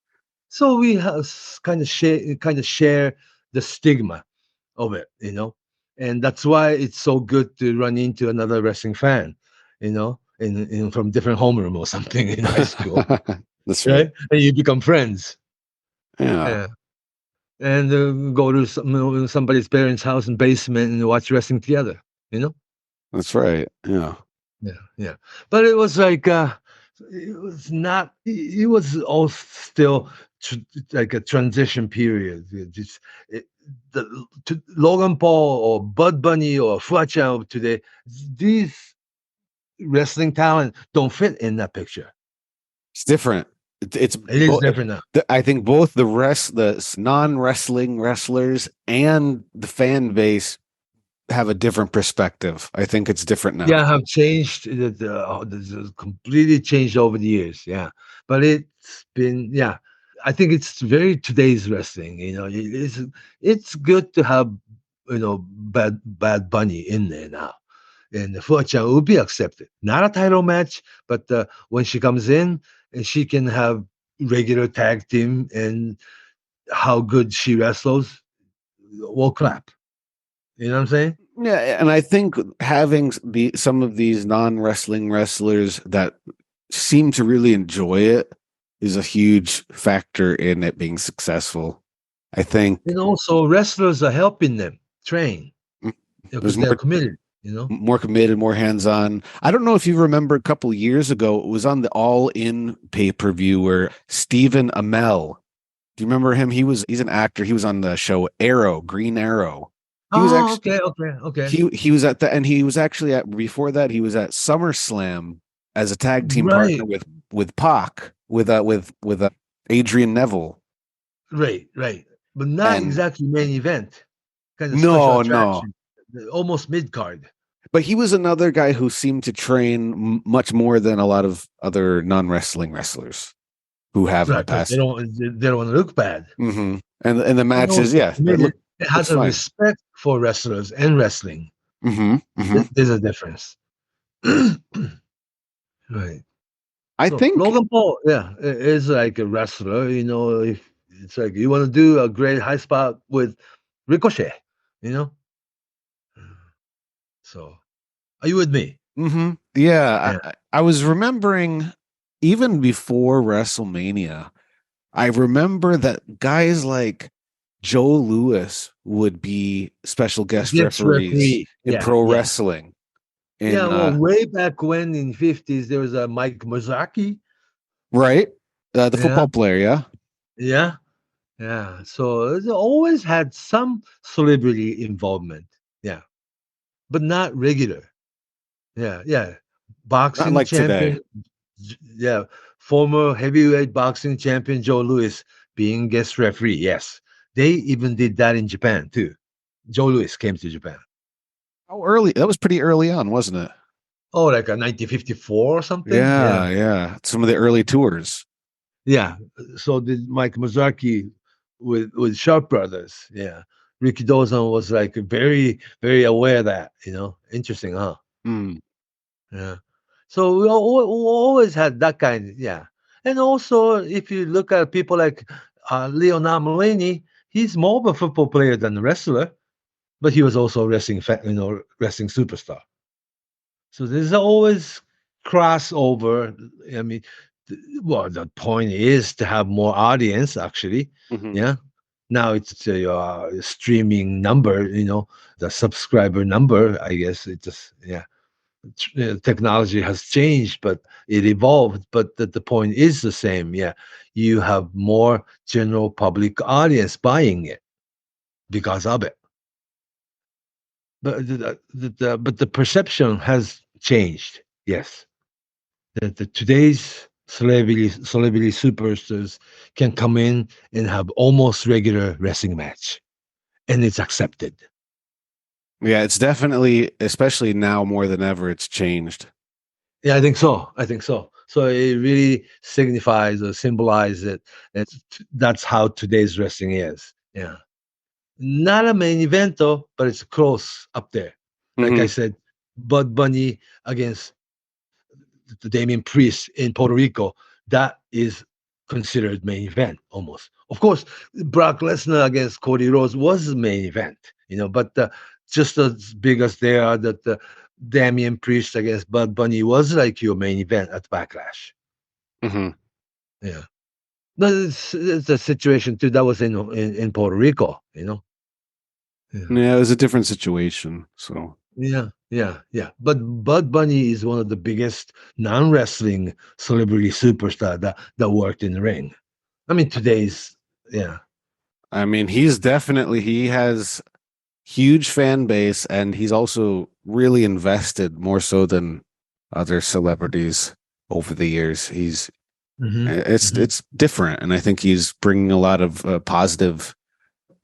So we have kind of share the stigma of it, and that's why it's so good to run into another wrestling fan, in from different homeroom or something in high school, That's right. right? And you become friends, Yeah, yeah. And go to somebody's parents' house and basement and watch wrestling together, you know. that's right. Yeah. Yeah. But it was like it was not. It was all still like a transition period. It, Logan Paul or Bud Bunny or Fuacha of today, these wrestling talent don't fit in that picture. It's different. It's It is different now. I think both the non-wrestling wrestlers and the fan base have a different perspective. I think it's different now. Yeah, have changed. This has completely changed over the years. Yeah, but it's been, yeah. I think it's very today's wrestling. It's good to have Bad Bunny in there now, and Fuchan will be accepted. Not a title match, but when she comes in and she can have regular tag team and how good she wrestles, we'll clap. You know what I'm saying? Yeah, and I think having some of these non-wrestling wrestlers that seem to really enjoy it is a huge factor in it being successful. I think And also wrestlers are helping them train there's because they're more committed. more committed, more hands-on. I don't know if you remember a couple years ago, it was on the All In pay-per-view where Stephen Amell. Do you remember him? He's an actor. He was on the show Arrow, Green Arrow. He was Oh, actually okay. he was at the and he was actually at before that he was at SummerSlam as a tag team partner Right, with Pac with Adrian Neville. right. But not And exactly main event, kind of special no, attraction, almost mid card. but he was another guy who seemed to train much more than a lot of other non-wrestling wrestlers who have in the Right, because they past. don't want to look bad. Hmm. And the And matches, also yeah, committed. It looks has a fine. respect for wrestlers and wrestling. Hmm. Hmm. There's a difference. Right. I So think Logan Paul, yeah, is like a wrestler. If it's like you want to do a great high spot with Ricochet, you know. So, are you with me? hmm. Yeah, Yeah. I was remembering even before WrestleMania, I remember that guys like Joe Louis would be special guest Guest referees referee. in Yeah, pro yeah. wrestling. Yeah, In well, way back when in '50s, there was a Mike Mozaki. right, the Yeah, football player, yeah. yeah, yeah. So it's always had some celebrity involvement. Yeah, but not regular. Yeah. Not Boxing like today. champion. Yeah, former heavyweight boxing champion Joe Louis being guest referee. Yes, they even did that in Japan too. Joe Louis came to Japan. How early? That was pretty early on, wasn't it? Oh, like a 1954 or something. Yeah. Yeah, yeah. Some of the early tours. Yeah. So did Mike Mizaki with Sharp Brothers. Yeah. Ricky Dawson was like very, very aware of that, Interesting, huh? Mm. Yeah. So we always had that kind, yeah. And also, if you look at people like Leonard Mulaney, he's more of a football player than a wrestler, but he was also a wrestling superstar. So there's always crossover. I mean, well, the point is to have more audience. Actually, Hmm. yeah. Now it's a streaming number. The subscriber number. I guess it just technology has changed, but it evolved. But the point is the same. Yeah, you have more general public audience buying it because of it. But but the perception has changed. Yes, the today's celebrity superstars can come in and have almost regular wrestling match, and it's accepted. Yeah, it's definitely, especially now more than ever, it's changed. Yeah, I think so. I think so. So it really signifies or symbolizes it. That's how today's wrestling is. Yeah. Not a main event though, but it's close up there. Like I Hmm. said, Bud Bunny against the Damien Priest in Puerto Rico, that is considered main event almost. Of course, Brock Lesnar against Cody Rhodes was the main event, but just as big as they are, that the Damien Priest against Bud Bunny was like your main event at Backlash. Hmm. Yeah. But it's a situation too that was in Puerto Rico. Yeah. Yeah, it was a different situation. So Yeah, yeah, yeah. But Bud Bunny is one of the biggest non-wrestling celebrity superstar that worked in the ring. I mean, today's yeah, I mean, he has huge fan base, and he's also really invested more so than other celebrities over the years. hmm hmm It's different, and I think he's bringing a lot of positive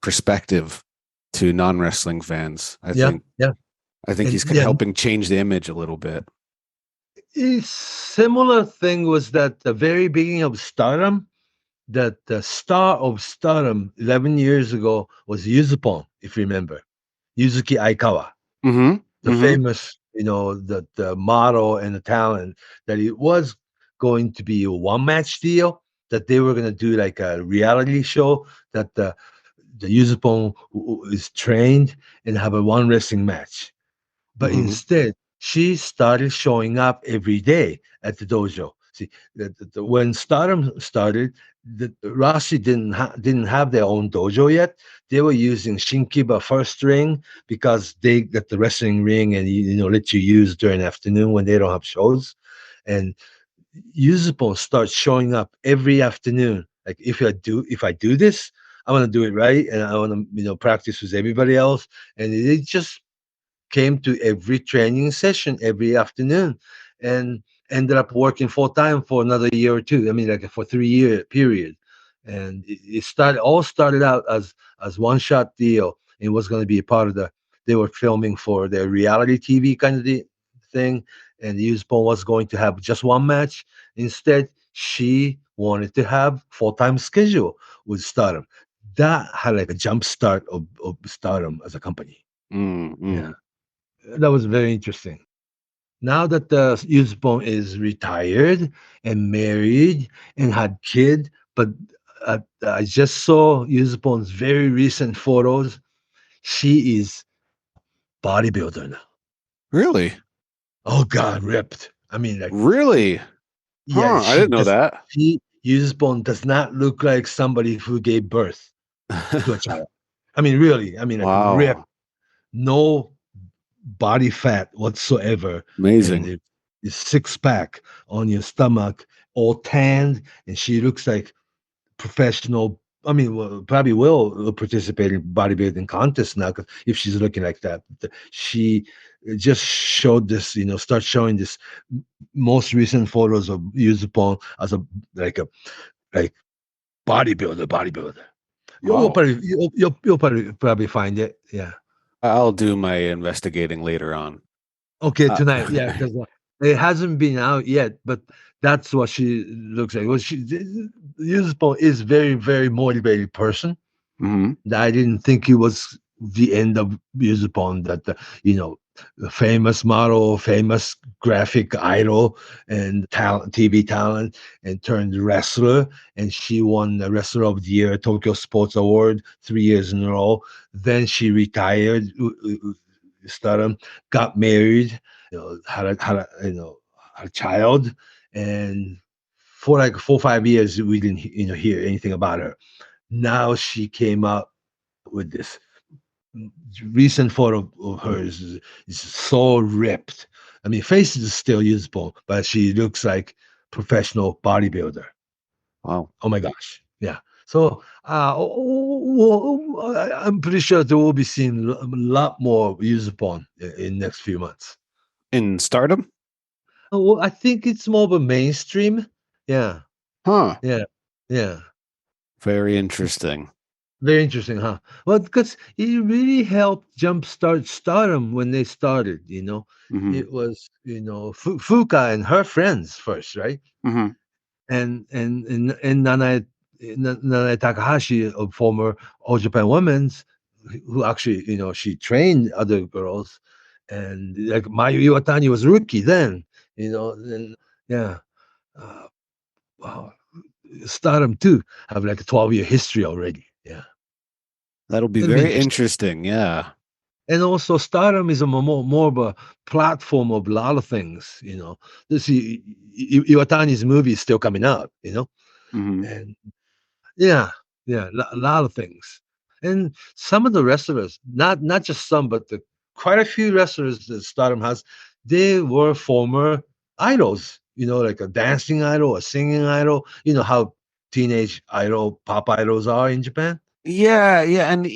perspective to non-wrestling fans. yeah, yeah, I think and he's yeah. helping change the image a little bit. A similar thing was that the very beginning of Stardom, that the star of Stardom 11 years ago was Yuzupon, if you remember, Yuzuki Aikawa. Hmm. The Hmm. famous, the model and the talent, that it was going to be a one match deal, that they were going to do like a reality show, that the Yuzupon is trained and have a one wrestling match. But Hmm. instead, she started showing up every day at the dojo. See, when Stardom started, the Rashi didn't have their own dojo yet. They were using Shinkiba first ring because they got the wrestling ring and let you use during the afternoon when they don't have shows. And Yuzupon starts showing up every afternoon. Like if I do this, I want to do it right, and I want to practice with everybody else. And it just came to every training session every afternoon, and ended up working full time for another year or two. I mean, like for 3 year period. And it started out as one shot deal. It was going to be a part of they were filming for their reality TV kind of thing. And Yuzupon was going to have just one match. Instead, she wanted to have full-time schedule with Stardom. That had like a jump start of Stardom as a company. Yeah, Mm-hmm. that was very interesting. Now that the Yuzupon is retired and married and had kid, but I just saw Yuzupon's very recent photos. She is bodybuilder now. Really? Oh God, ripped. I mean, like, Really? yeah, Huh, I didn't know that. she Yuzupon does not look like somebody who gave birth to a child. I mean, really. I mean, like ripped, Wow. no body fat whatsoever, and Amazing. it's six pack on your stomach, all tanned, and she looks like professional. I mean, well, probably will participate in bodybuilding contests now, 'cause if she's looking like that. She just showed this, start showing this most recent photos of Yuzupon as a like a like bodybuilder. You'll Wow. probably you'll probably find it. Yeah. I'll do my investigating later on. Okay, Uh, tonight, yeah, because it hasn't been out yet, but that's what she looks like. Well, Yuzupon is very, very motivated person. mhm. I didn't think it was the end of Yuzupon that a famous model, famous graphic idol, and TV talent, and turned wrestler. And she won the Wrestler of the Year Tokyo Sports Award 3 years in a row. Then she retired, Stardom, got married, had a child, and for like 4 or 5 years we didn't hear anything about her. Now she came out with this recent photo of hers is so ripped. I mean, face is still usable, but she looks like professional bodybuilder. Wow. Oh my gosh. Yeah. So I'm pretty sure there will be seeing a lot more Yuzupon in next few months. In Stardom? Well, I think it's more of a mainstream. Yeah. Huh. Yeah. Yeah. Very interesting. Very interesting, huh? Well, because it really helped jumpstart Stardom when they started. Mhm. It was Fuka and her friends first, right? Mhm. And Nanae Takahashi, a former All Japan Women's, who actually she trained other girls, and like Mayu Iwatani was rookie then, and yeah, wow, Stardom too have like a 12-year history already. Yeah. That'll be It'll be very interesting. interesting. Yeah. And also, Stardom is a more of a platform of a lot of things. This Iwatani's movie is still coming out. Mhm. And yeah, a lot of things. And some of the wrestlers, not just some, but quite a few wrestlers that Stardom has, they were former idols. Like a dancing idol, a singing idol. You know how teenage idol, pop idols are in Japan. Yeah, yeah, and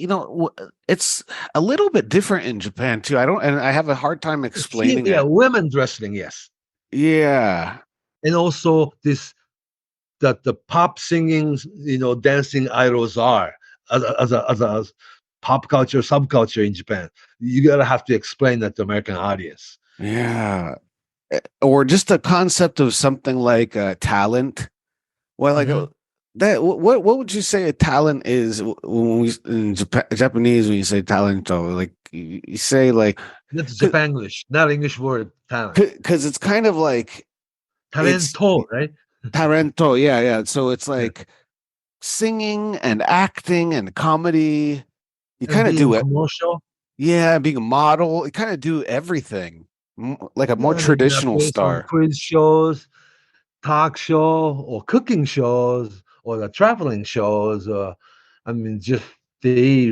it's a little bit different in Japan too. I have a hard time explaining Yeah, it. women's wrestling, yes. Yeah. And also this that the pop singing, dancing idols are as a pop culture subculture in Japan. You gotta have to explain that to American audience. Yeah. Or just the concept of something like talent. Well, like Mhm. that. What would you say a talent is when we in Japanese when you say talento? Like you say like That's Japanglish, not English word talent. because it's kind of like it's Talento, right? talento. Yeah, yeah. So it's Yeah. like singing and acting and comedy. You And kind of do being it. commercial. Yeah, being a model. You kind of do everything. Like a more Yeah, and traditional appears on star. quiz shows, talk show, or cooking shows, or the traveling shows. I mean, just they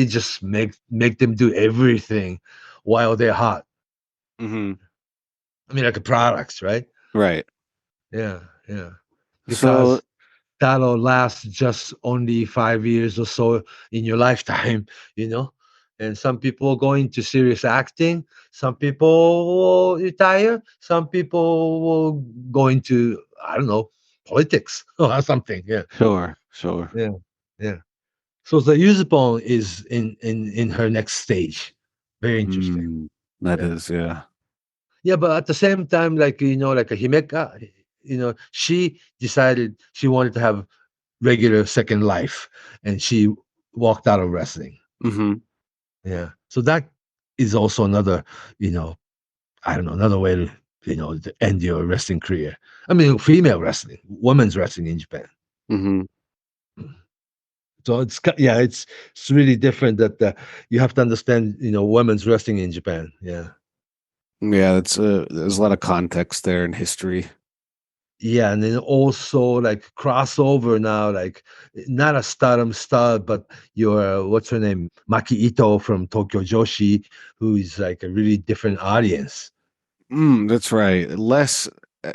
just make them do everything while they're hot. Hmm. I mean, like the products, right? Right. Yeah, yeah. So Because that'll last just only 5 years or so in your lifetime, you know. And some people go into serious acting. Some people will retire. Some people will go into, I don't know, politics or something. Yeah, sure, sure. yeah, yeah. So the Yuzupon is in her next stage. Very interesting. Mm, that Yeah. is, yeah. Yeah, but at the same time, like like a Himeka, she decided she wanted to have regular second life, and she walked out of wrestling. Hmm. Yeah, so that is also another, I don't know, another way to to end your wrestling career. I mean, female wrestling, women's wrestling in Japan. Hmm. So it's really different that you have to understand women's wrestling in Japan. Yeah. Yeah, that's there's a lot of context there in history. Yeah, and then also like crossover now, like not a Stardom star, but your what's her name, Maki Ito from Tokyo Joshi, who is like a really different audience. That's right. Less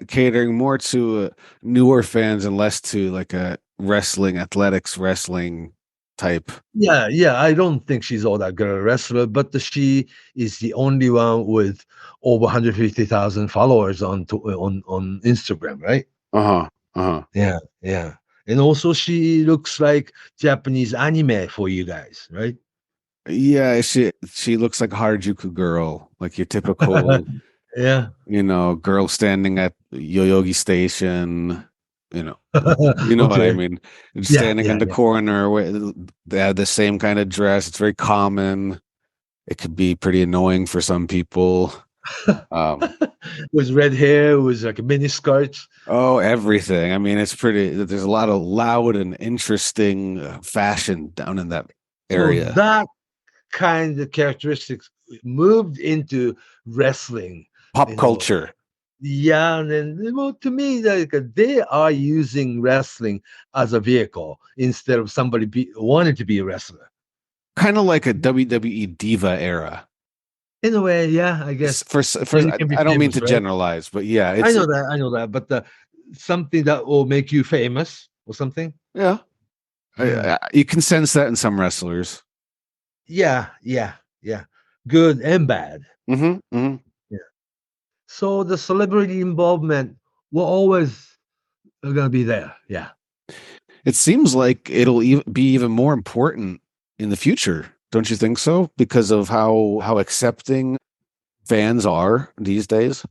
catering more to newer fans and less to like a wrestling, athletics wrestling type. Yeah, yeah, I don't think she's all that good a wrestler, but she is the only one with over 150,000 followers on Instagram, right? Uh-huh. Uh-huh. Yeah, yeah, and also she looks like Japanese anime for you guys, right? Yeah, she looks like a Harajuku girl, like your typical, Yeah. girl standing at Yoyogi Station, you know. You know what I Okay. mean? Yeah, Standing in yeah, the yeah. corner where they have the same kind of dress. It's very common. It could be pretty annoying for some people. With red hair, with like a mini skirts. Oh, everything. I mean, it's pretty. There's a lot of loud and interesting fashion down in that area. So that kind of characteristics moved into wrestling, Pop culture. Yeah, and then well, to me, like they are using wrestling as a vehicle instead of somebody wanting to be a wrestler. Kind of like a WWE diva era. In a way, yeah, I guess. For I don't mean to generalize, but yeah, I know that. But something that will make you famous or something. Yeah, you can sense that in some wrestlers. Yeah, good and bad. Yeah. So the celebrity involvement will always gonna be there. Yeah. It seems like it'll be even more important in the future. Don't you think so? Because of how accepting fans are these days.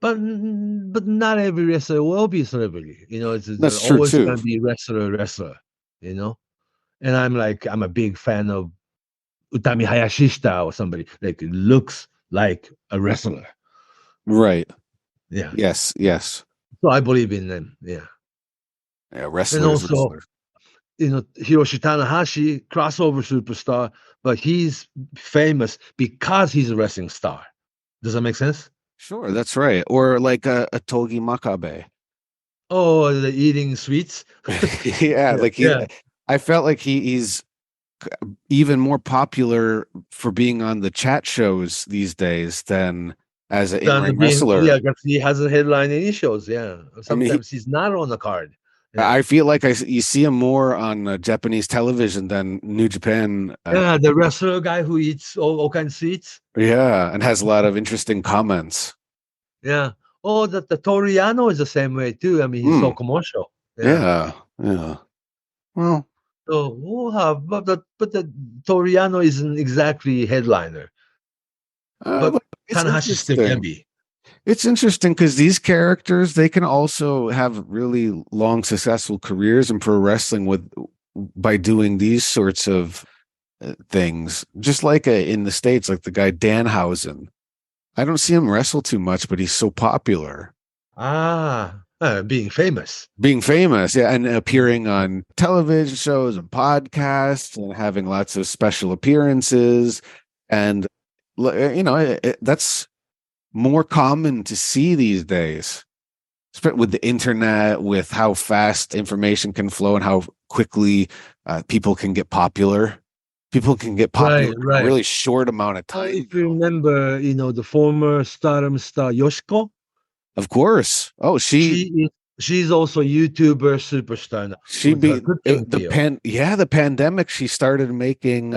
But not every wrestler will be a celebrity. That's true always too. Gonna be wrestler. And I'm a big fan of Utami Hayashishita or somebody like looks like a wrestler. Right. Yeah. Yes. So I believe in them. Yeah. Yeah. Wrestlers. And also, Hiroshi Tanahashi, crossover superstar, but he's famous because he's a wrestling star. Does that make sense? Sure, that's right. Or like a Togi Makabe. Oh, the eating sweets. Yeah, I felt like he's even more popular for being on the chat shows these days than as an in-ring wrestler. Yeah, because he hasn't headlined any shows. Yeah, sometimes he's not on the card. Yeah. I feel like you see him more on Japanese television than New Japan. Yeah, the wrestler guy who eats all kinds of sweets. Yeah, and has a lot of interesting comments. Yeah. Oh, the Toriano is the same way too. I mean, he's so commercial. Yeah. Well, so but the Toriano isn't exactly headliner. But Tanahashi still can be. It's interesting because these characters, they can also have really long, successful careers in pro wrestling by doing these sorts of things. Just like in the States, like the guy Danhausen. I don't see him wrestle too much, but he's so popular. Being famous. Yeah, and appearing on television shows and podcasts and having lots of special appearances. And, that's more common to see these days, with the internet, with how fast information can flow and how quickly people can get popular. People can get popular in a really short amount of time. If you remember, the former Stardom star Yoshiko. Of course. Oh, she's also a YouTuber superstar now. She beat the pandemic. She started making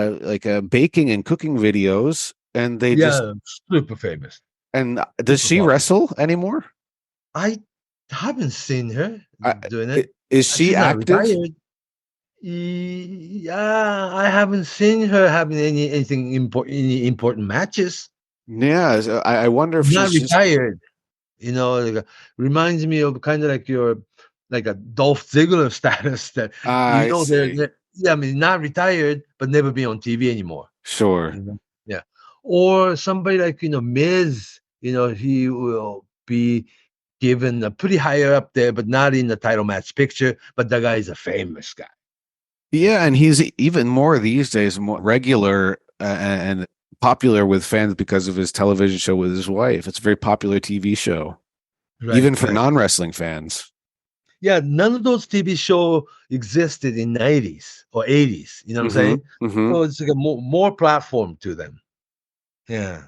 baking and cooking videos, and they just super famous. And does she wrestle anymore? I haven't seen her doing it. Is she active? Yeah, I haven't seen her having any important matches. Yeah, I wonder if she's not retired. Reminds me of kind of like a Dolph Ziggler status that not retired but never be on TV anymore. Sure. Yeah. Or somebody like Miz, he will be given a pretty higher up there, but not in the title match picture. But the guy is a famous guy. Yeah, and he's even more these days, more regular and popular with fans because of his television show with his wife. It's a very popular TV show, even for non-wrestling fans. Yeah, none of those TV shows existed in the 90s or 80s. You know what I'm saying? Mm-hmm. So it's like a more platform to them. Yeah.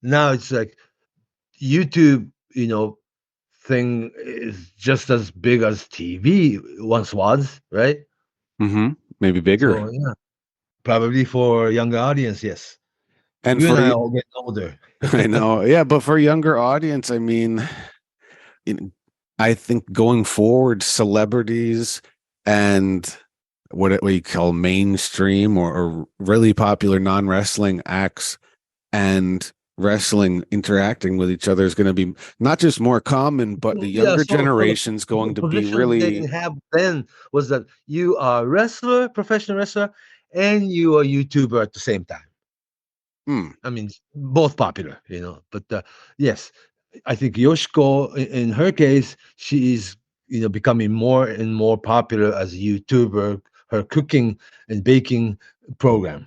Now it's like YouTube, thing is just as big as TV once was, right? Mm-hmm. Maybe bigger. So, yeah. Probably for younger audience, yes. And you and I all get older. I know. Yeah, but for a younger audience, I mean, I think going forward, celebrities and what you call mainstream or really popular non-wrestling acts and wrestling interacting with each other is going to be not just more common, but the younger generation's going to be really. They didn't have then was that you are a wrestler, professional wrestler, and you are a YouTuber at the same time. I mean, both popular, But yes, I think Yoshiko, in her case, she is becoming more and more popular as a YouTuber. Her cooking and baking program.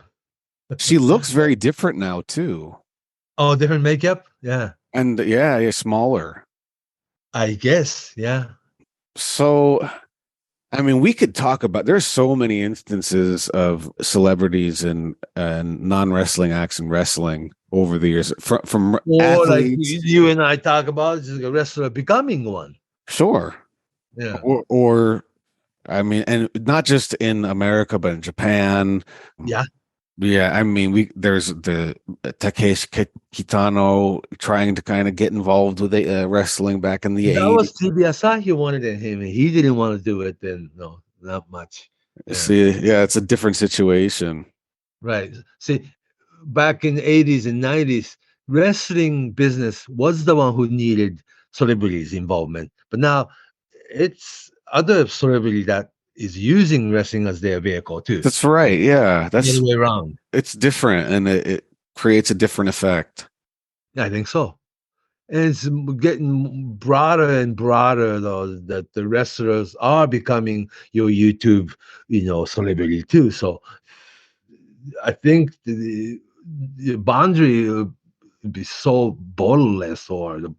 She looks very different now too. Oh, different makeup? Yeah. And yeah, smaller. I guess, yeah. So, I mean, we could talk about. There's so many instances of celebrities and non-wrestling acts in wrestling over the years, from Or athletes. like you and I talk about a wrestler becoming one. Sure. Yeah. Or I mean, and not just in America, but in Japan. Yeah. Yeah, I mean, there's the Takeshi Kitano trying to kind of get involved with wrestling back in the 80s. That was TV Asahi wanted him. He didn't want to do it then. No, not much. Yeah. See, yeah, it's a different situation. Right. See, back in the 80s and 90s, wrestling business was the one who needed celebrities' involvement. But now it's other celebrity that is using wrestling as their vehicle too. That's right. Yeah, that's the other way around. It's different, and it creates a different effect. I think so. And it's getting broader and broader, though, that the wrestlers are becoming your YouTube, celebrity too. So I think the boundary would be so borderless or the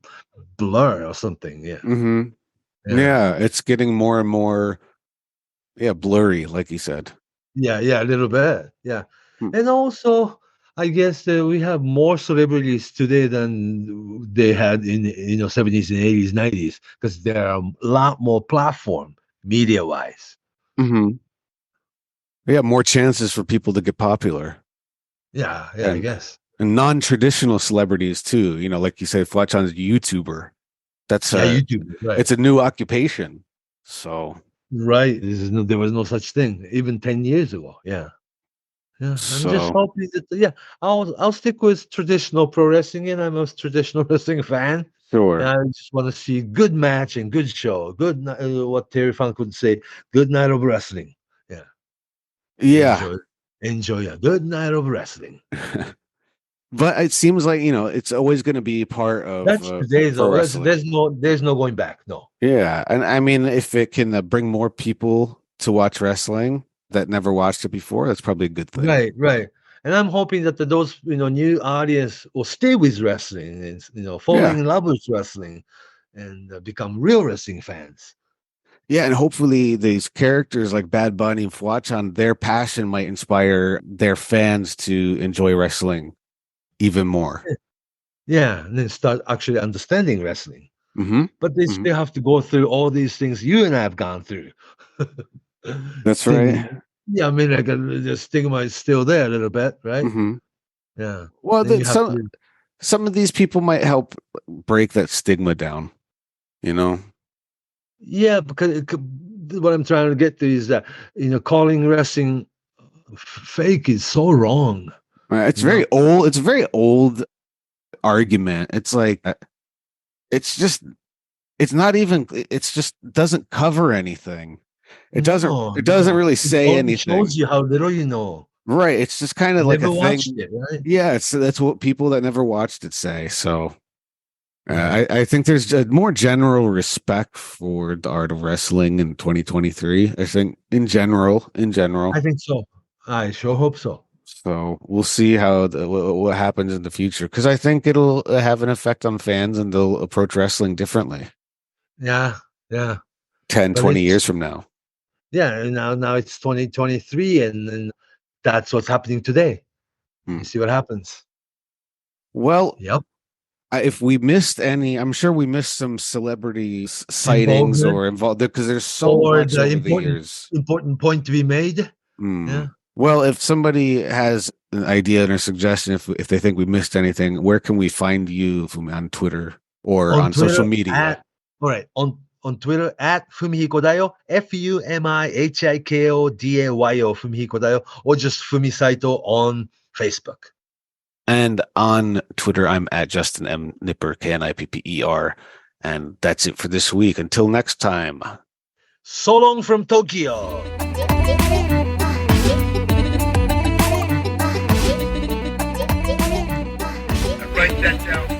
blur or something. Yeah. Mm-hmm. Yeah, it's getting more and more, blurry, like you said. Yeah, a little bit. Yeah. And also, I guess we have more celebrities today than they had in 70s and 80s, 90s, because there are a lot more platform media-wise. Mm-hmm. Yeah, more chances for people to get popular. Yeah, I guess. And non-traditional celebrities too. Like you said, Fletchon's a YouTuber. That's YouTuber. Right. It's a new occupation. So right, there was no such thing even 10 years ago. Yeah. I'm just hoping that I'll stick with traditional pro wrestling, and I'm a traditional wrestling fan. Sure. And I just want to see good match and good show. Good, what Terry Funk would say, good night of wrestling. Yeah. Yeah. Enjoy a good night of wrestling. But it seems like it's always going to be part of. That's today's. There's no going back. No. Yeah, and I mean, if it can bring more people to watch wrestling that never watched it before, that's probably a good thing. Right. And I'm hoping that those new audience will stay with wrestling and falling in love with wrestling, and become real wrestling fans. Yeah, and hopefully these characters like Bad Bunny and Fwachan, their passion might inspire their fans to enjoy wrestling even more. Yeah, and then start actually understanding wrestling. Mm-hmm. But they still have to go through all these things you and I have gone through. That's right. Yeah, I mean, like the stigma is still there a little bit, right? Mm-hmm. Yeah. Well, some of these people might help break that stigma down. Yeah, because what I'm trying to get to is that calling wrestling fake is so wrong. It's very old. It's a very old argument. It's like it's just doesn't cover anything. It doesn't really say anything. It shows you how little you know. Right. It's just kind of like a thing. It, right? Yeah, that's what people that never watched it say. So I think there's a more general respect for the art of wrestling in 2023. I think in general. I think so. I sure hope so. So we'll see what happens in the future, because I think it'll have an effect on fans and they'll approach wrestling differently. Yeah. 10, 20 years from now. Yeah, and now it's 2023, and that's what's happening today. You see what happens. Well, yep. If we missed any, I'm sure we missed some celebrity sightings or involved, because there's so much over the years. Important point to be made. Yeah. Well, if somebody has an idea or suggestion, if they think we missed anything, where can we find you on Twitter or on Twitter, social media? All right, on Twitter at Fumihikodayo, FUMIHIKODAYO, Fumihikodayo, or just Fumi Saito on Facebook. And on Twitter, I'm at Justin M. Knipper, KNIPPER. And that's it for this week. Until next time. So long from Tokyo. that down.